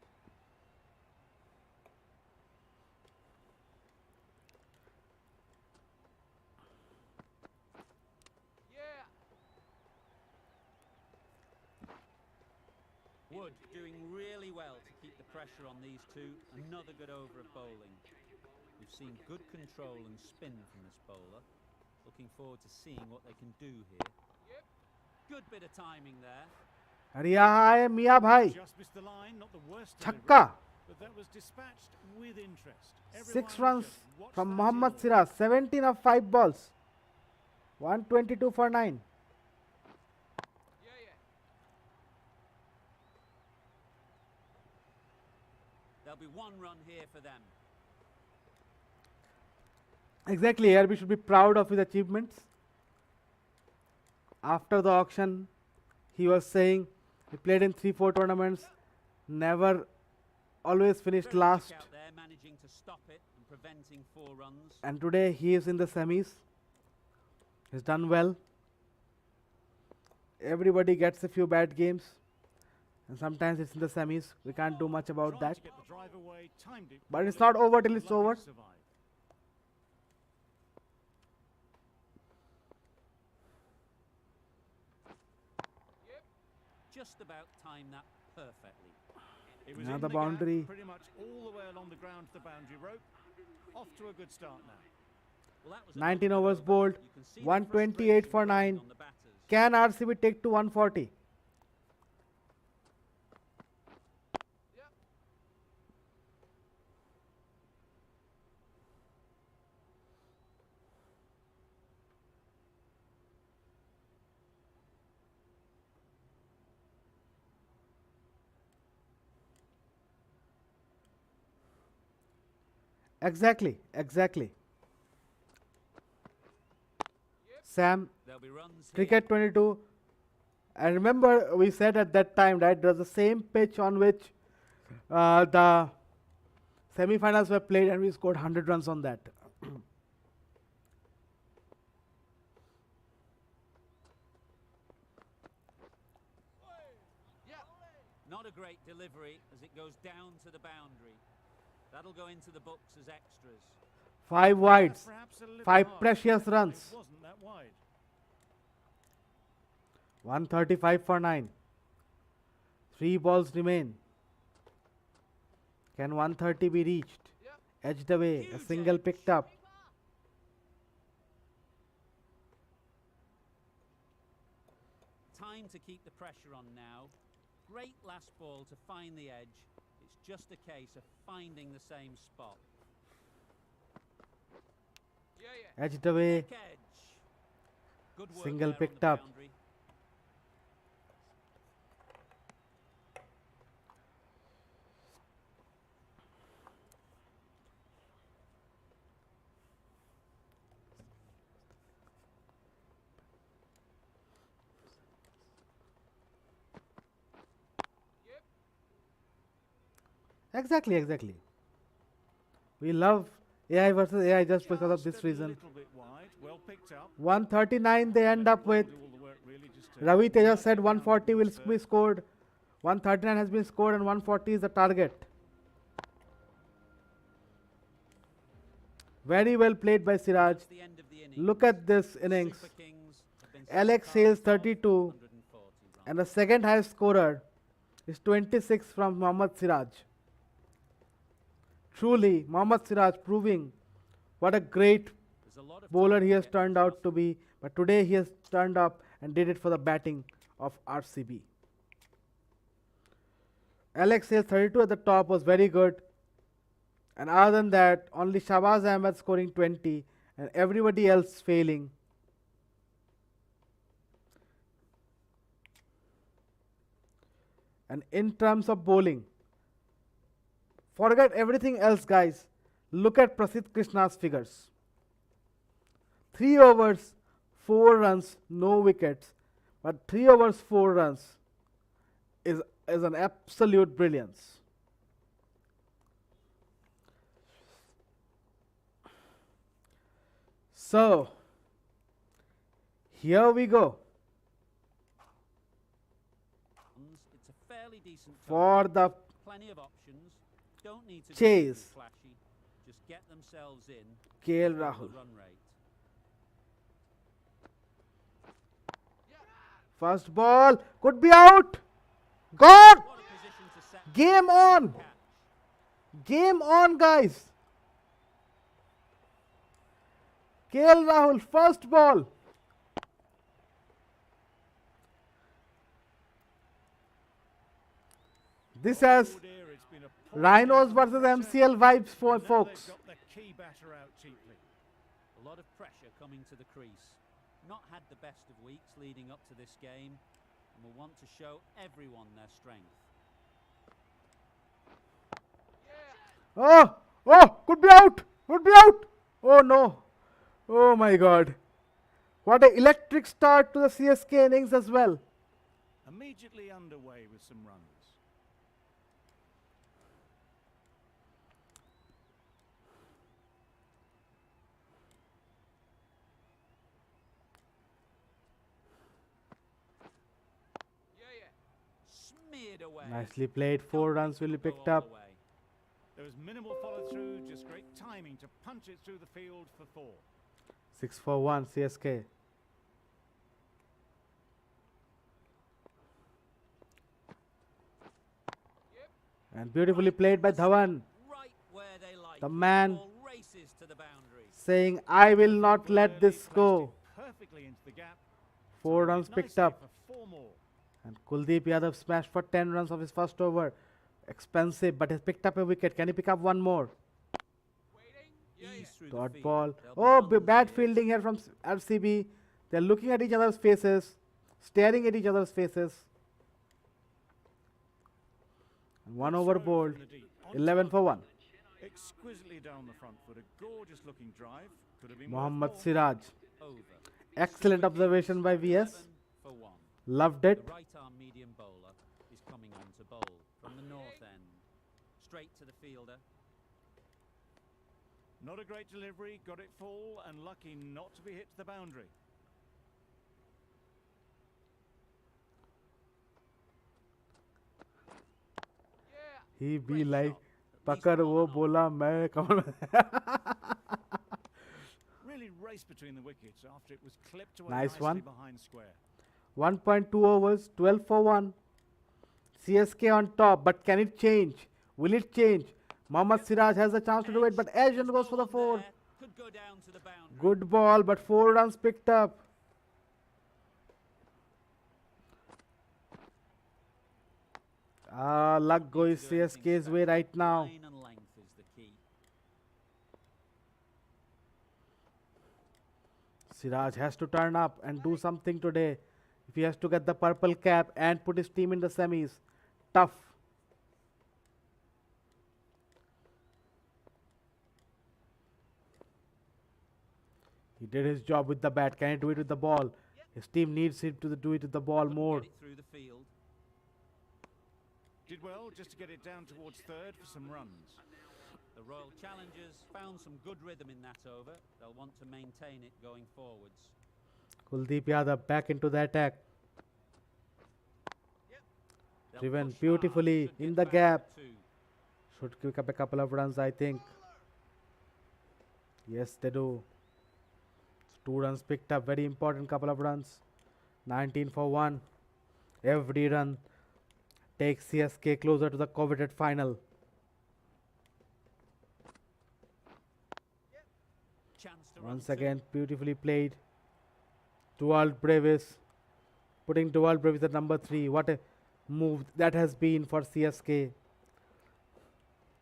Wood doing really well to keep the pressure on these two. Another good over of bowling. We've seen good control and spin from this bowler. Looking forward to seeing what they can do here. Good bit of timing there. अरे यहाँ है मियाँ भाई. Just missed the line, not the worst delivery, छक्का. but that was dispatched with interest. 6 Everyone runs just watched from that Mohammad inning. Siraj. 17 of 5 balls. 122 for 9. There'll be 1 run here for them. Exactly, ARB should be proud of his achievements. After the auction, he was saying he played in 3-4 tournaments, never, always finished Very last. quick out there, managing to stop it and preventing 4 runs. And today he is in the semis. He's done well. Everybody gets a few bad games, and sometimes it's in the semis. We can't do much about Tried that. to get the drive away, timed it But it's poorly, not over till it's lucky to over. survive. Just about timed that perfectly. It was Now in the gap, boundary. pretty much all the way along the ground to the boundary rope. Off to a good start now. Well, that was 19 another overs over. bowled, You can see the 128 for frustration growing 9. on the batters. Can RCB take to 140? Exactly, exactly. Sam, There'll be runs here. Cricket 22, And remember, we said at that time, right, it was the same pitch on which the semi-finals were played, and we scored 100 runs on that. Not a great delivery as it goes down to the boundary. That'll go into the books as extras. 5 wides, Perhaps a little 5 harsh, precious but runs. It wasn't that wide. 135 for 9. 3 balls remain. Can 130 be reached? Edged away, a Huge single edge. picked up. Time to keep the pressure on now. Great last ball to find the edge. It's just a case of finding the same spot. Edged away, Thick edge. Good work Single there on the picked up. boundary. exactly. We love AI versus AI just because of this Just a reason. little bit wide, well picked up. 139 they end up with. Do all the work really just to Ravi Teja nudge said it down 140 will towards be third. scored. 139 has been scored and 140 is the target. Very well played by Siraj. That's the end of the innings. Look at this innings. Super Kings have been Alex surpassed Hales of 32 140 runs. and the second highest scorer is 26 from Mohammad Siraj. Truly, Mohammad Siraj proving what a great There's a lot of bowler time he to has get turned things out off. to be, but today he has turned up and did it for the batting of RCB. Alex Hales 32 at the top was very good, and other than that, only Shahbaz Ahmed scoring 20 and everybody else failing. And in terms of bowling, forget everything else, guys. Look at Prasidh Krishna's figures. 3 overs, 4 runs, no wickets. But 3 overs, 4 runs is an absolute brilliance. So, here we go It's a fairly decent for total. the Plenty of options. Don't need to Chase. Be flashy. Just get themselves in. KL Double Rahul. the run rate. First ball could be out. Gone. What a position to set. Game on. Catch. Game on, guys. KL Rahul, first ball. This has Oh dear, it's been a poor Rhinos game versus under pressure, MCL vibes for and now folks. They've got the key batter out cheaply. A lot of pressure coming to the crease. Not had the best of weeks leading up to this game, and will want to show everyone their strength. Oh, could be out. Oh no. Oh my God. What an electric start to the CSK innings as well. Immediately underway with some runs. Smeared away. Nicely played. 4 runs will be Will go picked all up. the way. There was minimal follow through, just great timing to punch it through the field for 4. 6 for 1 CSK. And beautifully played by Dhawan, Right where they like the it. man Ball races to the boundary. saying, I will not let Early this placed go. it perfectly into the gap. 4 Timed it runs picked nicely up. for 4 more. And Kuldeep Yadav smashed for 10 runs of his first over. Expensive, but has picked up a wicket. Can he pick up one more? Ease through the Dot field. ball. There'll be Oh, runs bad here. fielding here from RCB. They're looking at each other's faces, staring at each other's faces. And 1 over Throw bowled. from the deep. On 11 target. for 1. Exquisitely down the front foot. A gorgeous looking drive. Could have been Mohammad worth more. Siraj. Over. Excellent Super observation Kings by scored VS. 11 for 1. Loved it. The right arm medium bowler is coming on to bowl from the north end. Straight to the fielder. Not a great delivery, got it full and lucky not to be hit to the boundary. He be Great like, shot. At least पकड़ one वो and off. बोला मैं कौन Really raced between the wickets after it was clipped away Nice nicely one. behind square. 1.2 overs, 12 for 1. CSK on top, but can it change? Will it change? Mohammad Siraj has a chance to do it, but Asian goes for the 4. There. Could go down to the boundary. Good ball, but 4 runs picked up. Luck goes CSK's way right now. Line and length is the key. Siraj has to turn up and do something today. If he has to get the purple cap and put his team in the semis. Tough. He did his job with the bat. Can he do it with the ball? His team needs him to do it with the ball Couldn't more. Get it through the field. Did well just to get it down towards third for some runs. The Royal Challengers found some good rhythm in that over. They'll want to maintain it going forwards. Kuldeep Yadav back into the attack. They'll Driven push beautifully hard, should in get the back gap. to 2. Should pick up a couple of runs, I think. Yes, they do. 2 runs picked up. Very important couple of runs. 19 for 1. Every run takes CSK closer to the coveted final. Chance to run Once two. again, beautifully played. Dual Brevis. Putting Dual Brevis at number 3. What a move that has been for CSK.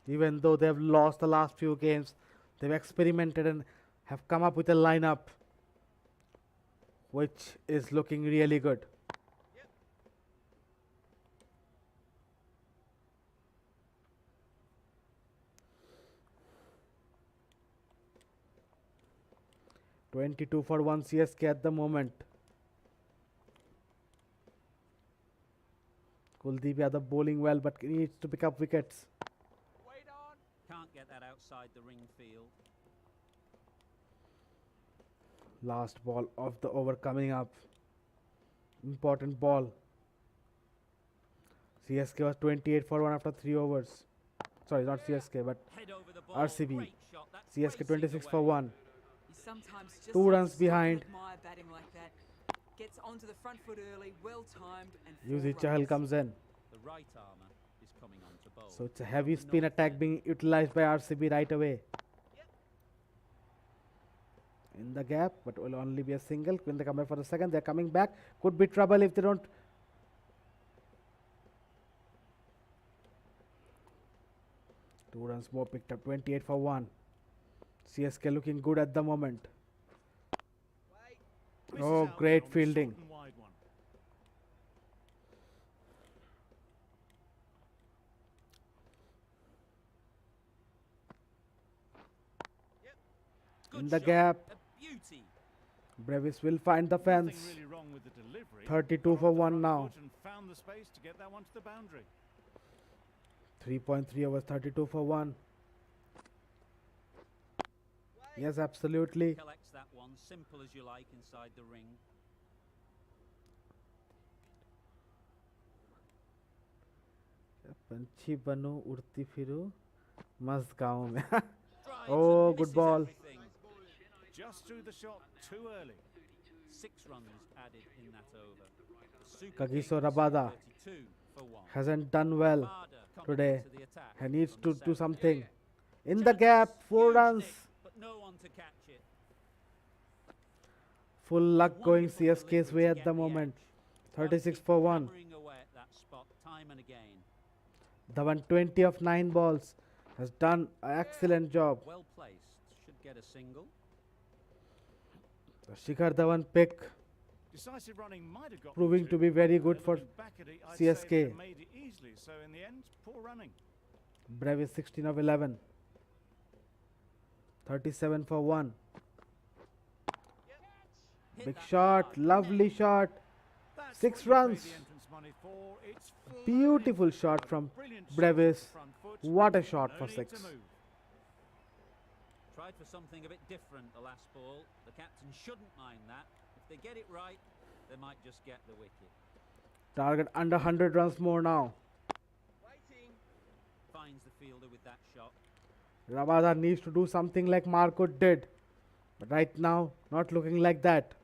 Even though they have lost the last few games, they've experimented and have come up with a lineup which is looking really good. (22 for 1) CSK at the moment. Kuldeep Yadav bowling well, but needs to pick up wickets. Can't get that outside the ring field. Last ball of the over coming up. Important ball. CSK was 28 for 1 after 3 overs. Sorry, not CSK, but Head over the ball. RCB. Great shot. That's CSK racing 26 for away. 1. You sometimes just 2 have to runs stop and behind. admire batting like that. Gets onto the front foot early, well timed, and Yuzi 4 Chahal runs. comes in. The right armour is coming on to bowl. So it's a heavy From the spin north attack end. being utilized by RCB right away. In the gap, but will only be a single. When they come back for the second, they're coming back. Could be trouble if they don't. Two runs more picked up. 28 for 1. CSK looking good at the moment. Misses Oh, out great on the fielding. short and wide one. Good In the shot. gap. A beauty. Brevis will find the Nothing fence. really wrong with the delivery. 32 Got for off the 1 front now. foot and found the space to get that one to the boundary. 3.3 overs, 32 for 1. Yes, absolutely. Collects that one. Simple as you like inside the ring. पंछी बनूं उड़ती फिरूं मस्त गाँव में Drives Oh, and good misses ball. everything. Just threw the shot too early. 6 runs added in that over. The Super Kagiso Kings, Rabada 32 for 1. hasn't done well Rabada coming today into the attack and needs from to the do south. something. In the Chance, gap, 4 huge runs. nick, but no one to catch it. Full luck going Wonderful CSK's delivery way to at get the edge. moment. They'll 36 keep for 1. hammering away at that spot time and again. The 120 of 9 balls has done an excellent job. Well placed. Should get a single. The Shikhar Dhawan pick Decisive running might have got proving to be very good for Looking back at it, I'd say CSK. they made it easily. So in the end, poor running. Brevis 16 of 11. 37 for 1. Hit Big that shot, hard. lovely Net. shot. That's 6 what you pay runs. the entrance money for. It's flown Beautiful in shot for from brilliant shot Brevis. from the front foot. What a shot No for need 6. to move. Tried for something a bit different the last ball. The captain shouldn't mind that. If they get it right, they might just get the wicket. Target under 100 runs more now. Finds the fielder with that shot. Rabada needs to do something like Marco did. But right now, not looking like that.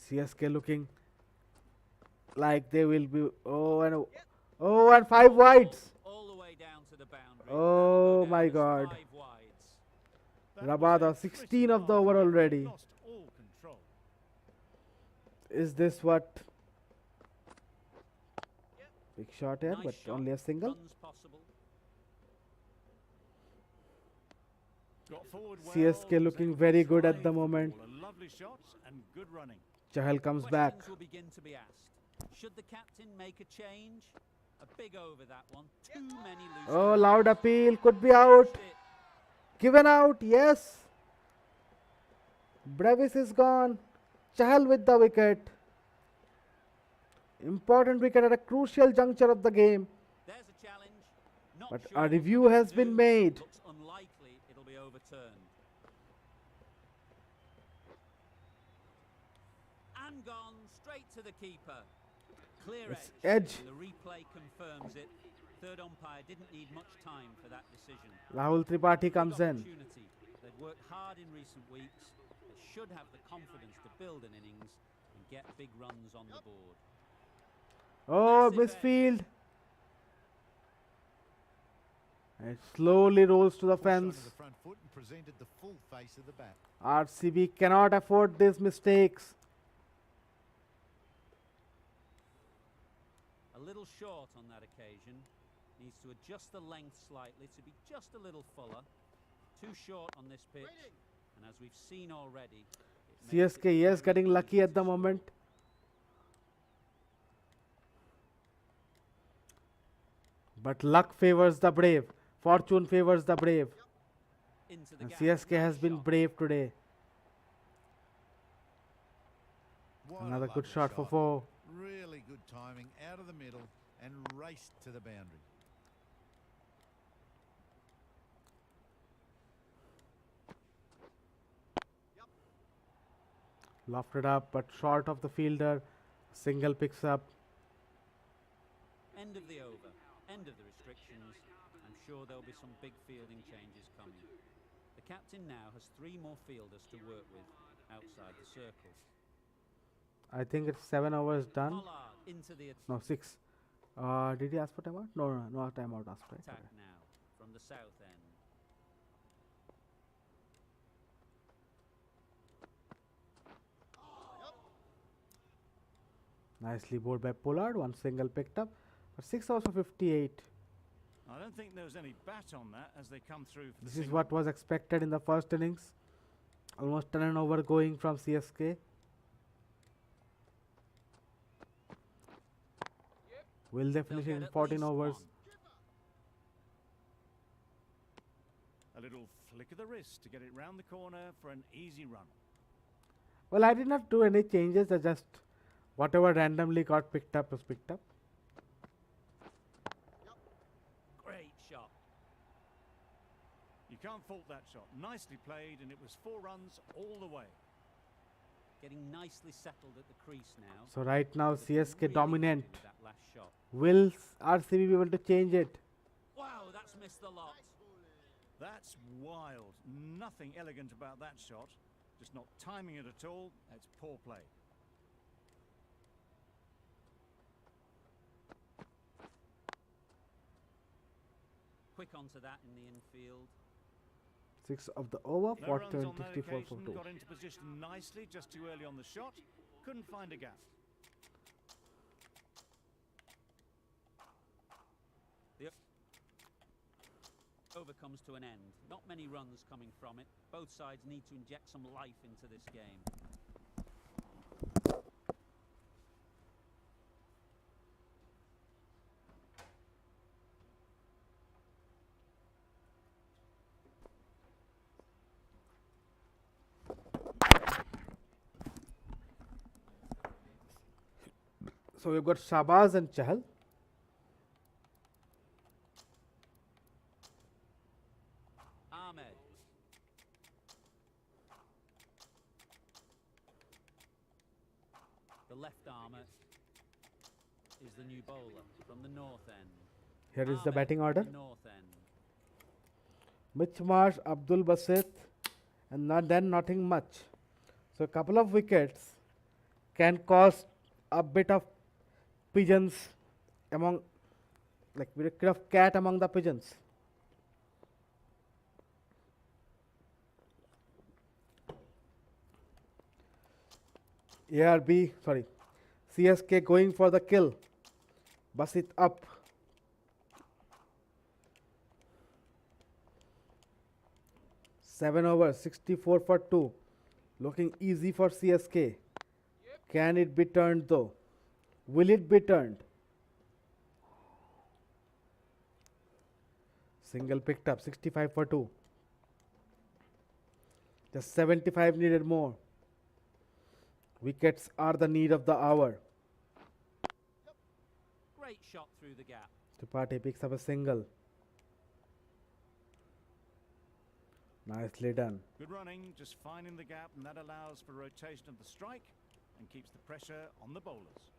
CSK looking like they will be. Oh, and 5 wides. All the way down to the boundary. Oh That'll go my down as God. 5 wides. That was Rabada, a 16 pretty of the mark. over already. Lost all control. Is this what? Big shot here, Nice but shot. only a single. Runs possible. Got forward well, CSK was looking able to very good at drive the the moment. ball. A lovely shot and good running. Chahal comes back. Questions will begin to be asked. Should the captain make a change? A big over that one. Too many loose. Oh, balls. loud appeal. Could be out. Pushed it. Given out. Yes. Brevis is gone. Chahal with the wicket. Important wicket at a crucial juncture of the game. There's a challenge. Not But sure a what review they'll has do. been made. Looks unlikely it'll be overturned. And gone straight to the keeper. Clear It's edge. edge. The replay confirms it. Third umpire didn't need much time for that decision. Rahul Tripathi Big comes in. opportunity. They've worked hard in recent weeks. They should have the confidence to build an innings and get big runs on the board. Oh, Massive misfield. It slowly rolls to the Push onto fence. the front foot and presented the full face of the bat. RCB cannot afford these mistakes. A little short on that occasion. Needs to adjust the length slightly to be just a little fuller. Too short on this pitch. And as we've seen already, it makes it CSK, yes, very getting easy lucky at to the score. moment. But luck favors the brave. Fortune favors the brave. Into the And gap. CSK Nice has been shot. brave today. What a Another good lovely shot for 4. Really good timing out of the middle and raced to the boundary. Lofted up, but short of the fielder. Single picks up. End of the over. End of the restrictions. I'm sure there'll be some big fielding changes coming. The captain now has 3 more fielders to work with outside the circle. I think it's 7 overs done. Pollard into the No, 6. Did he ask for timeout? No timeout asked, right? attack Okay. now from the south end. Nicely bowled by Pollard. 1 single picked up. But 6 overs for 58. I don't think there was any bat on that as they come through for the This is single. what was expected in the first innings. Almost 10 and over going from CSK. Will they They'll finish get in at 14 least overs? one. A little flick of the wrist to get it round the corner for an easy run. Well, I did not do any changes. I just whatever randomly got picked up was picked up. Great shot. You can't fault that shot. Nicely played, and it was 4 runs all the way. Getting nicely settled at the crease now. So right now They've been CSK really dominant. happy with that last shot. Will RCB be able to change it? Wow, that's missed the lot. That's wild. Nothing elegant about that shot. Just not timing it at all. That's poor play. Quick onto that in the infield. 6 of the over No for runs on that 64 for occasion. 2. Got into position nicely just too early on the shot. Couldn't find a gap. The over comes to an end. Not many runs coming from it. Both sides need to inject some life into this game. So we've got Shabazz and Chahal. Ahmed. The left armour is the new bowler from the north end. Here is the Ahmed batting from order. the north end. Mitch Marsh, Abdul Basit, and then nothing much. So a couple of wickets can cause a bit of pigeons among, like a bit of cat among the pigeons. CSK going for the kill. Basit up. Seven overs, 64 for 2. Looking easy for CSK. Can it be turned though? Will it be turned? Single picked up, 65 for 2. Just 75 needed more. Wickets are the need of the hour. Great shot through the gap. Tripathi picks up a single. Nicely done. Good running, just finding the gap, and that allows for rotation of the strike and keeps the pressure on the bowlers.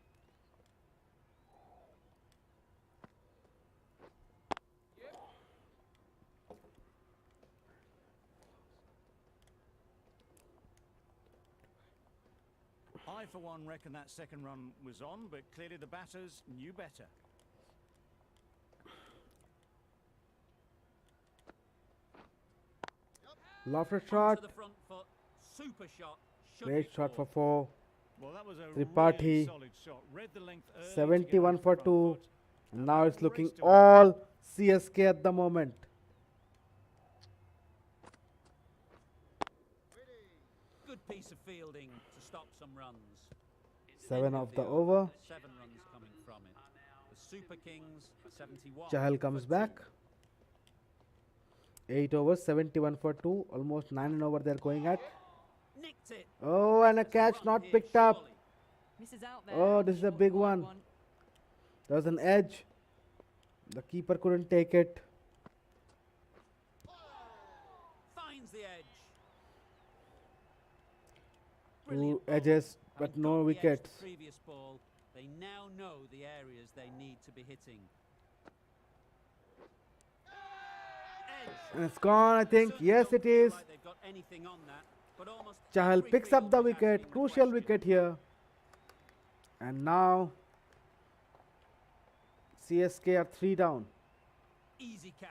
I, for one, reckon that second run was on, but clearly the batters knew better. Lofted Onto shot. the front foot. Super shot. Shook Great it shot for forward. 4. Well, that was a Tripathi, really solid shot. Read the length early to get 71 onto the for front 2. foot. And now it's Race looking to win. all CSK at the moment. Good piece of fielding to stop some runs. 7 End of the over. over. 7 runs coming from it. The Super Kings are 71. Chahal comes for back. 2. 8 overs, 71 for 2. Almost 9 over they're going at. Nicked it. Oh, and a There's catch run not here, picked up. surely. Misses out there. Oh, this is a Short big wide one. There was an edge. The keeper couldn't take it. Finds the edge. Two Brilliant bowling. edges, but Having no got the edge wickets. the previous ball, they now know the areas they need to be hitting. Edge. And it's gone, I think. Certainly Yes, don't it feel is. like they've got anything on that, but almost Chahal every picks up the field is wicket. asking the Crucial question. wicket here. And now CSK are 3 down. Easy catch.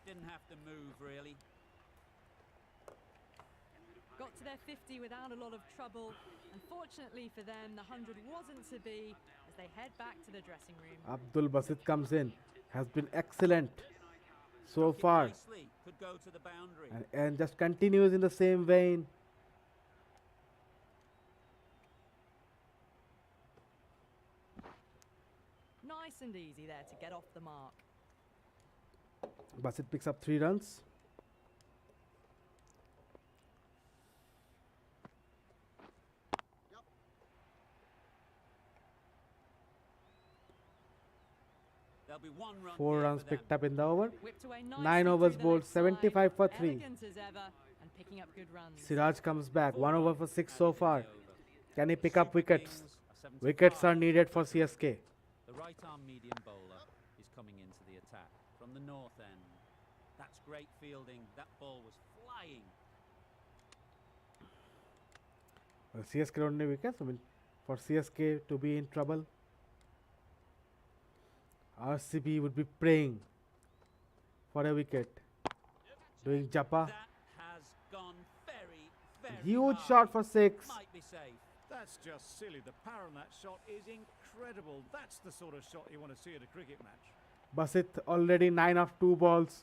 Didn't have to move really. Got to their 50 without a lot of trouble. Unfortunately for them, the 100 wasn't to be as they head back to the dressing room. Abdul Basit comes in. Has been excellent so Struck it far. nicely. Could go to the boundary. And just continues in the same vein. Nice and easy there to get off the mark. Basit picks up 3 runs. There'll be 1 run 4 here runs for them. picked up in the over. Whipped away nicely 9 through overs the bowled, left side. 75 for 3. Elegant as ever and picking up good runs. Siraj comes back. 1 over for 6 Added so in the far. over. Can he The pick up Super wickets? Kings are 75. Wickets are needed for CSK. The right arm medium bowler is coming into the attack from the north end. That's great fielding. That ball was flying. CSK don't need wickets. I mean, for CSK to be in trouble, RCB would be praying for a wicket. Doing Japa. That has gone very, very Huge high. shot for 6. Might be safe. That's just silly. The power on that shot is incredible. That's the sort of shot you want to see at a cricket match. Basit already 9 of 2 balls.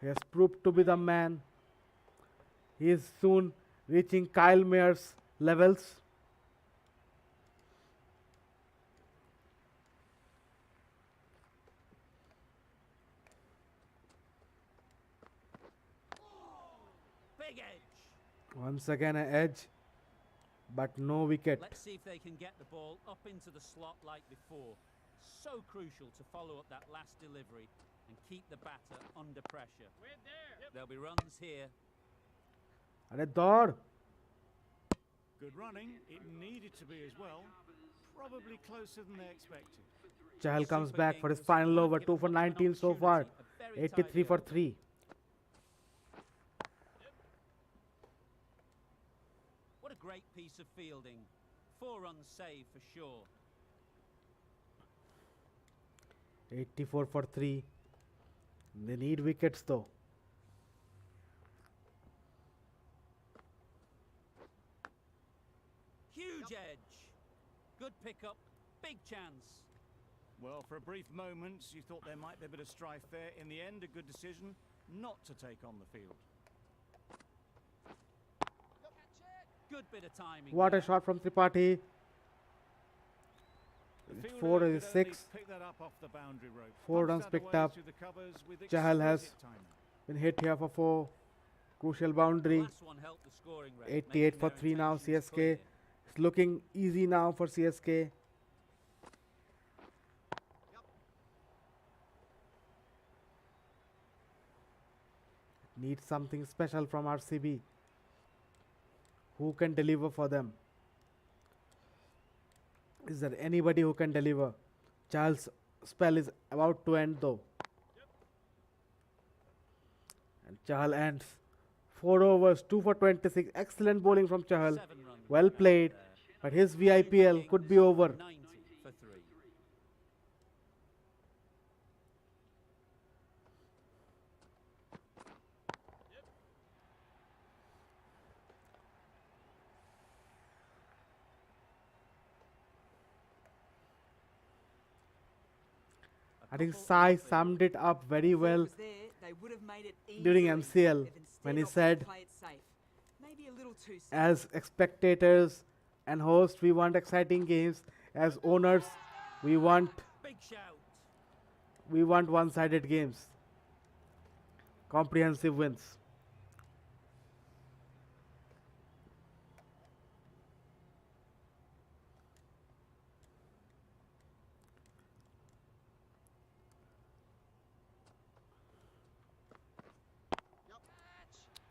He has proved to be the man. He is soon reaching Kyle Mayer's levels. Big edge. Once again an edge. but no wicket. Let's see if they can get the ball up into the slot like before. So crucial to follow up that last delivery and keep the batter under pressure. There'll be runs here. अरे दौड़. Good running. It needed to be as well. Probably closer than they expected. Chahal comes Super back for his Kings final have over, given 2 for them an 19 so far. opportunity, a very 83 for tidy 3. What a great piece of fielding. 4 runs saved for sure. 84 for 3. They need wickets though. Huge edge. Good pickup. Big chance. Well, for a brief moment, you thought there might be a bit of strife there. In the end, a good decision not to take on the field. Good bit of timing. What a there. shot from Tripathi. The fielder 4 could is only 6. pick that up off the boundary rope. 4 Punched runs that picked away up. through the covers with Chahal has exquisite timing. been hit here for 4. Crucial boundary. Last one helped the scoring rate, 88 making for their 3 now. intentions CSK. clear. It's looking easy now for CSK. Need something special from RCB. Who can deliver for them? Is there anybody who can deliver? Chahal's spell is about to end though. And Chahal ends 4 overs, 2 for 26. Excellent bowling from Chahal. 7 runs Well went out played. there. But his Super VIPL Kings could be over. 90 for 3. A I think couple Sai of summed it up very If it well was there, they would have made it during easily MCL if instead when he opted to said, play it safe. Maybe a little too safe. as spectators and hosts, we want exciting games. As owners, we want Big shout. one-sided games. Comprehensive wins.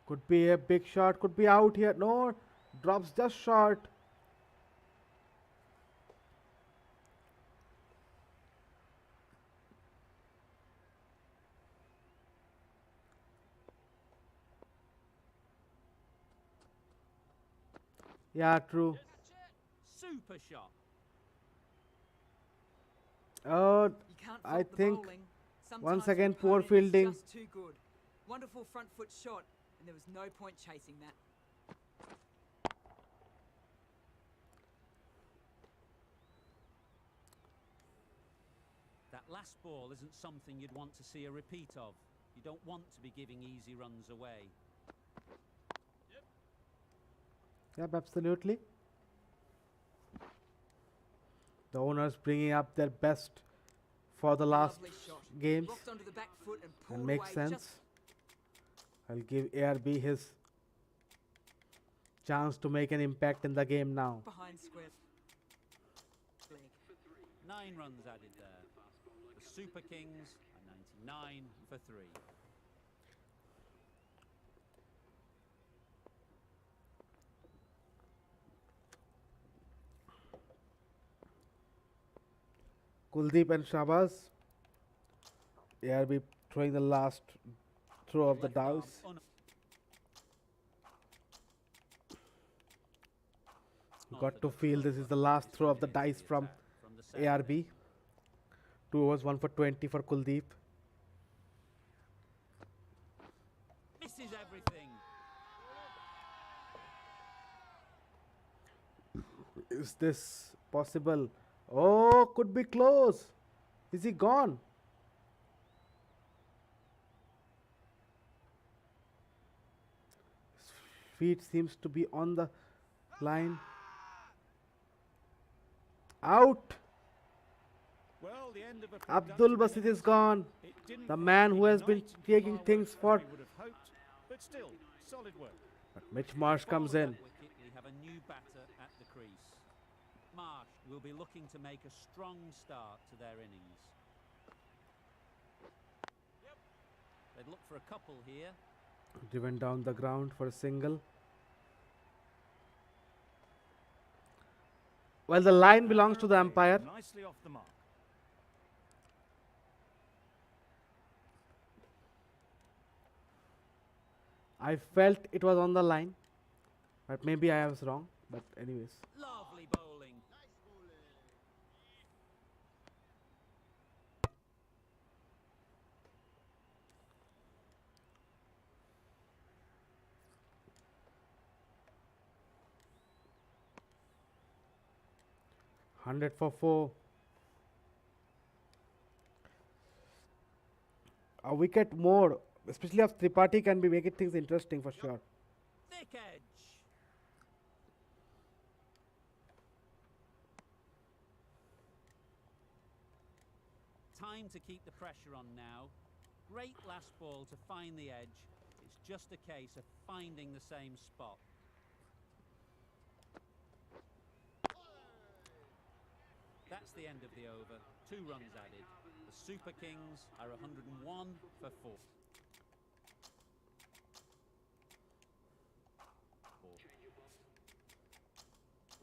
Could be a big shot, could be out here. No, drops just short. Yeah, true. Super shot. Oh, You can't I fault the think bowling. once Sometimes the again, poor opponent is fielding. Just too good. Wonderful front foot shot, and there was no point chasing that. That last ball isn't something you'd want to see a repeat of. You don't want to be giving easy runs away. Yep, absolutely. The owners bringing up their best for the last Lovely shot. games, Rocked onto the back foot and pulled and makes away sense. just I'll give ARB his chance to make an impact in the game now. behind square leg. 9 runs added there. The Super Kings are 99 for 3. Kuldeep and Shabazz. ARB throwing the last throw of the Left arm dice. Got to feel this is the last throw of the dice from ARB. 2 overs, 1 for 20 for Kuldeep. Misses everything. Is this possible? Oh, could be close. Is he gone? His feet seems to be on the line. Out. Well, the end of a Abdul productive Basit is innings. gone. It didn't The quite man who has been ignite into taking things fireworks for. as we would have hoped, but still, solid work. But Mitch Marsh comes Follow in. that wicket, we have a new batter at will be looking to make a strong start to their innings. They'd look for a couple here. Driven down the ground for a single. Well, the line belongs to the umpire. Nicely off the mark. I felt it was on the line, but maybe I was wrong. But anyways, Lovely bowling. 100 for 4. A wicket more, especially of Tripathi, can be making things interesting for sure. Thick edge. Time to keep the pressure on now. Great last ball to find the edge. It's just a case of finding the same spot. That's the end of the over. 2 runs added. The Super Kings are 101 for 4.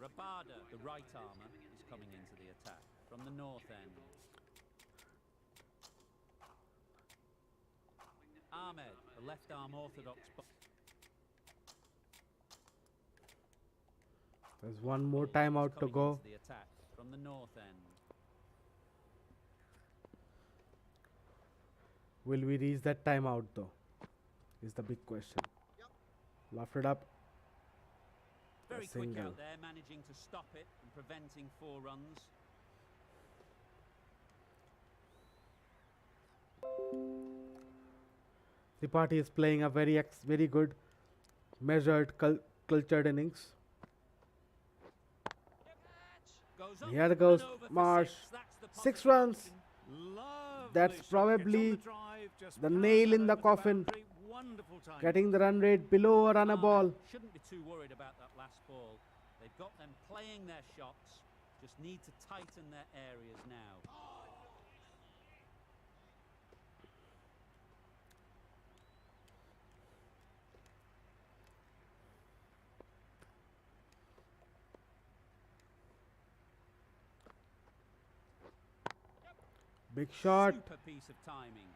Rabada, the right armour, is coming into the attack from the north end. Ahmed, the left arm orthodox. There's one more timeout to go. The attack from the north end. Will we reach that timeout though? Is the big question. Luffed it up. Very quick Single. out there, managing to stop it and preventing 4 runs. Tripathi is playing a very good, measured, cultured innings. Goes up Here goes and over for Marsh. 6. That's the 6 runs. Lovely That's shot. Gets on probably the drive, just the powers nail it in the over coffin. boundary. Wonderful timing. Getting the run rate below a runner ball. Shouldn't be too worried about that last ball. They've got them playing their shots. Just need to tighten their areas now. Big shot. Super piece of timing.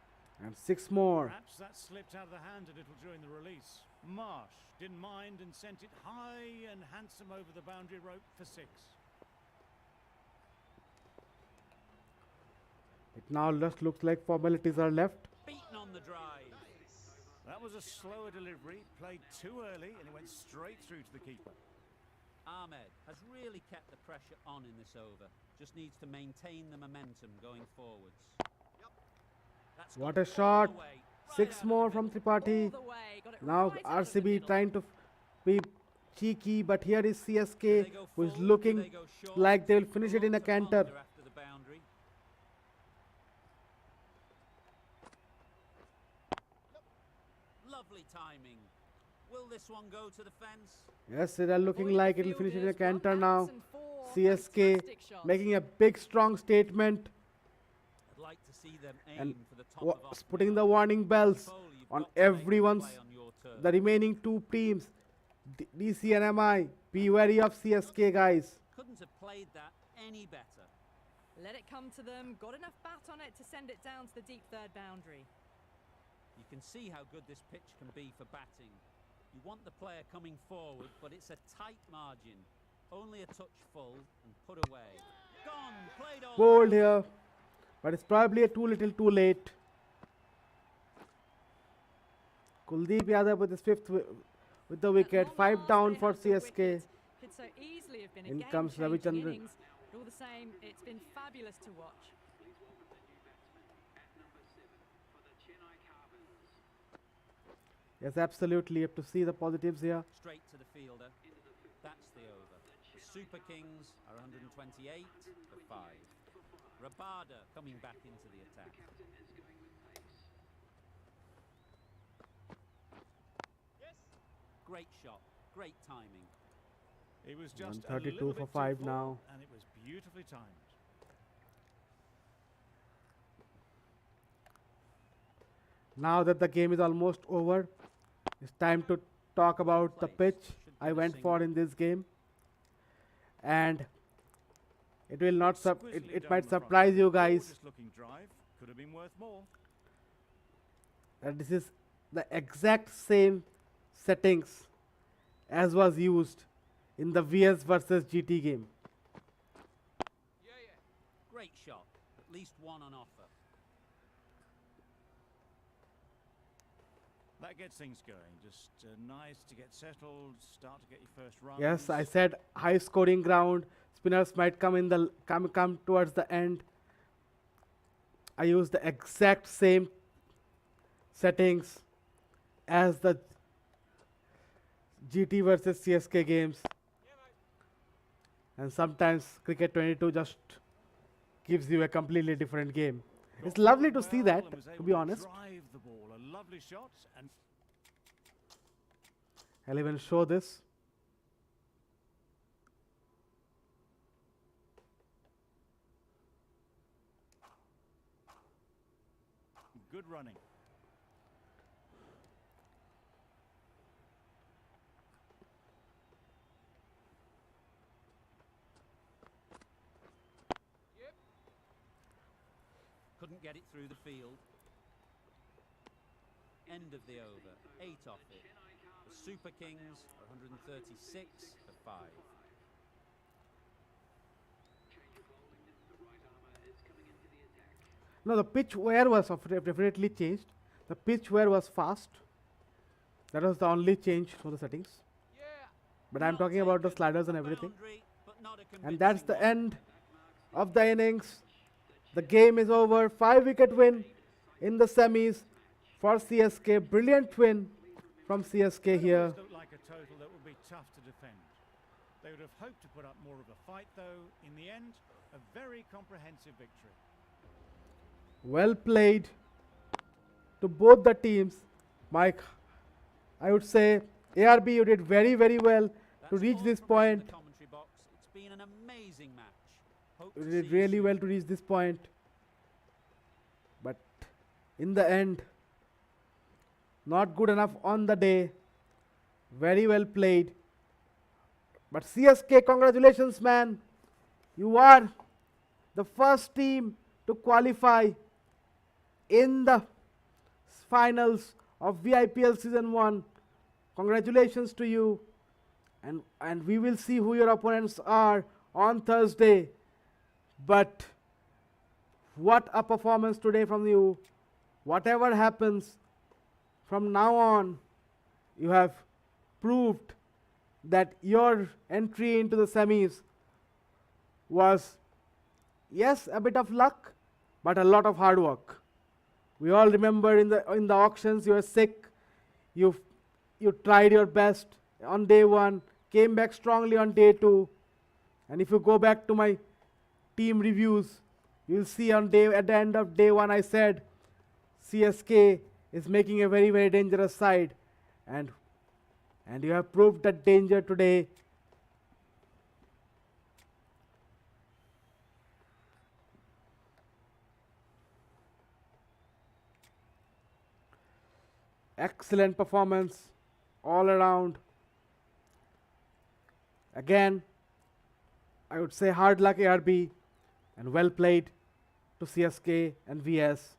And 6 more. Perhaps that slipped out of the hand a little during the release. Marsh didn't mind and sent it high and handsome over the boundary rope for 6. It now just looks like formalities are left. Beaten on the drive. That was a slower delivery, played too early, and it went straight through to the keeper. Ahmed has really kept the pressure on in this over. Just needs to maintain the momentum going forwards. That's What gone a shot. all the way, right 6 out of more the from middle. Tripathi. All the way, got it Now right out of the RCB middle. trying to be cheeky, but here is Do CSK, they go who is full? Do looking they go short? like they will finish it in a Lots of canter. ponder after the boundary. Lovely timing. Will this one go to the fence? Yes, they are looking Avoid like the it will finish in a fielders, canter one now. bounce and 4. CSK Fantastic shot. making a big strong statement I'd like to see them aim and for the top of off putting now. the warning bells Bowl, you've on got to make the everyone's, play on your turf. the remaining 2 teams, DC and MI. Be wary of CSK, guys. Couldn't have played that any better. Let it come to them. Got enough bat on it to send it down to the deep third boundary. You can see how good this pitch can be for batting. You want the player coming forward, but it's a tight margin. Only a touch full and put away. Gone, played all Bold the way. here, but it's probably a too little too late. Kuldeep Yadav with his 5th with the That wicket. long 5 last down they for had the CSK. wicket. Could so easily have been a In comes game-changing Ravichandran. innings. But all the same, it's been fabulous to watch. Yes, absolutely. You have to see the positives here. Straight to the fielder. That's the over. The Super Kings are 128 for 5. Rabada coming back into the attack. Great shot. Great timing. It was just a 132 little for bit too 5 full, now. and it was beautifully timed. Now that the game is almost over, it's time to talk about the pitch I went for in this game. And it will not Exquisitely it done might on the front. surprise you guys Gorgeous looking drive. Could have been worth more. that this is the exact same settings as was used in the VS versus GT game. Great shot. At least one on offer. That gets things going. Just nice to get settled, start to get your first runs. Yes, I said high scoring ground. Spinners might come in the come towards the end. I used the exact same settings as the GT versus CSK games. And sometimes Cricket 22 just gives you a completely different game. It's Got lovely through to see well that, and was to able be honest. Drive the ball. A lovely shot, and I'll even show this. good running. Couldn't get it through the field. End of the over. 8 off it. The Super Kings are 136 for 5. No, the pitch wear was definitely changed. The pitch wear was fast. That was the only change for the settings. But I'm Not talking about the taken. sliders and A everything. boundary, but not a And that's convincing the one. end of the innings. The game is over. 5-wicket win in the semis for CSK. Brilliant win from CSK That here. almost looked like a total that would be tough to defend. They would have hoped to put up more of a fight, though. In the end, a very comprehensive victory. Well played to both the teams. Mike, I would say ARB, you did very, very well That's to reach all this from us in point. the commentary box. It's been an amazing match. Hope You to did see you really soon. well to reach this point. But in the end, not good enough on the day. Very well played. But CSK, congratulations, man. You are the first team to qualify in the finals of vIPL Season 1. Congratulations to you. And we will see who your opponents are on Thursday. But what a performance today from you. Whatever happens from now on, you have proved that your entry into the semis was, yes, a bit of luck, but a lot of hard work. We all remember in the auctions you were sick. You tried your best on day 1, came back strongly on day 2. And if you go back to my team reviews, you'll see at the end of day 1 I said CSK is making a very, very dangerous side. And you have proved that danger today. Excellent performance all around. Again, I would say hard luck ARB and well played to CSK and VS.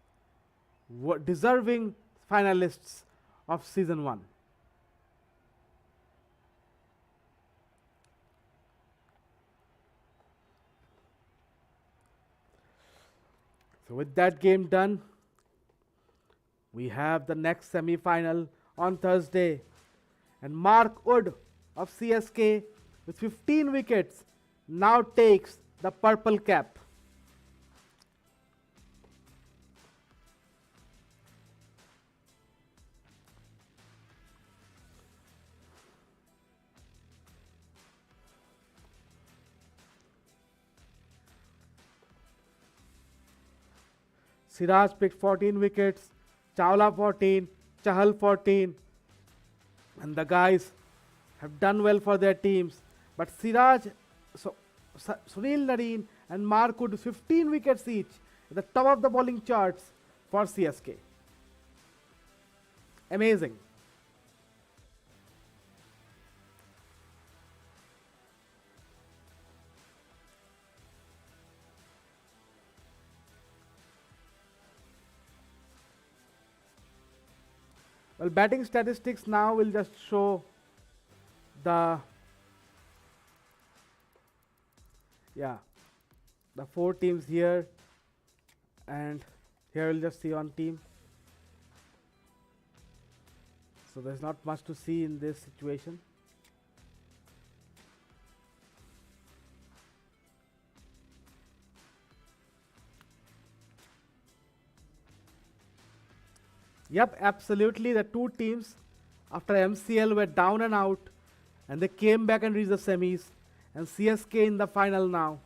Deserving finalists of Season 1. So with that game done, we have the next semi-final on Thursday. And Mark Wood of CSK with 15 wickets now takes the purple cap. Siraj picked 14 wickets, Chawla 14, Chahal 14, and the guys have done well for their teams. But Siraj, Sunil Nareen and Mark Wood 15 wickets each at the top of the bowling charts for CSK. Amazing. Well, batting statistics now will just show the the 4 teams here, and here we'll just see on team. So there's not much to see in this situation. Yep, absolutely. The 2 teams after MCL were down and out, and they came back and reached the semis, and CSK in the final now.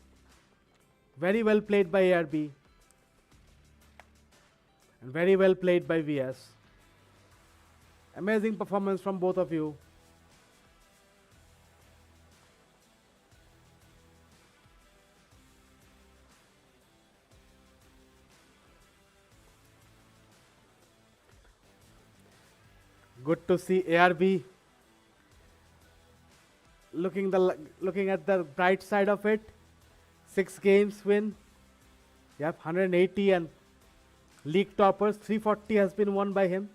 Very well played by ARB, and very well played by VS. Amazing performance from both of you. Good to see ARB looking at the bright side of it. 6 games win. Yep, 180, and league toppers 340 has been won by him.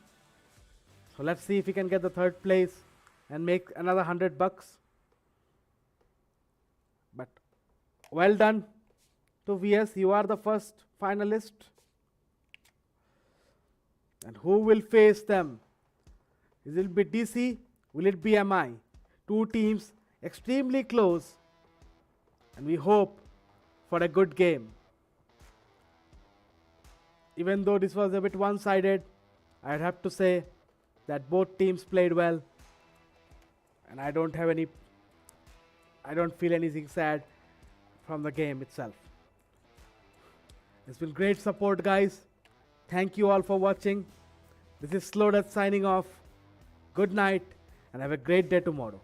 So let's see if he can get the 3rd place and make another $100. But well done to VS. You are the first finalist. And who will face them? Will it be DC? Will it be MI? 2 teams extremely close, and we hope for a good game. Even though this was a bit one-sided, I'd have to say that both teams played well, and I don't feel anything sad from the game itself. It's been great support, guys. Thank you all for watching. This is Slow Death signing off. Good night, and have a great day tomorrow.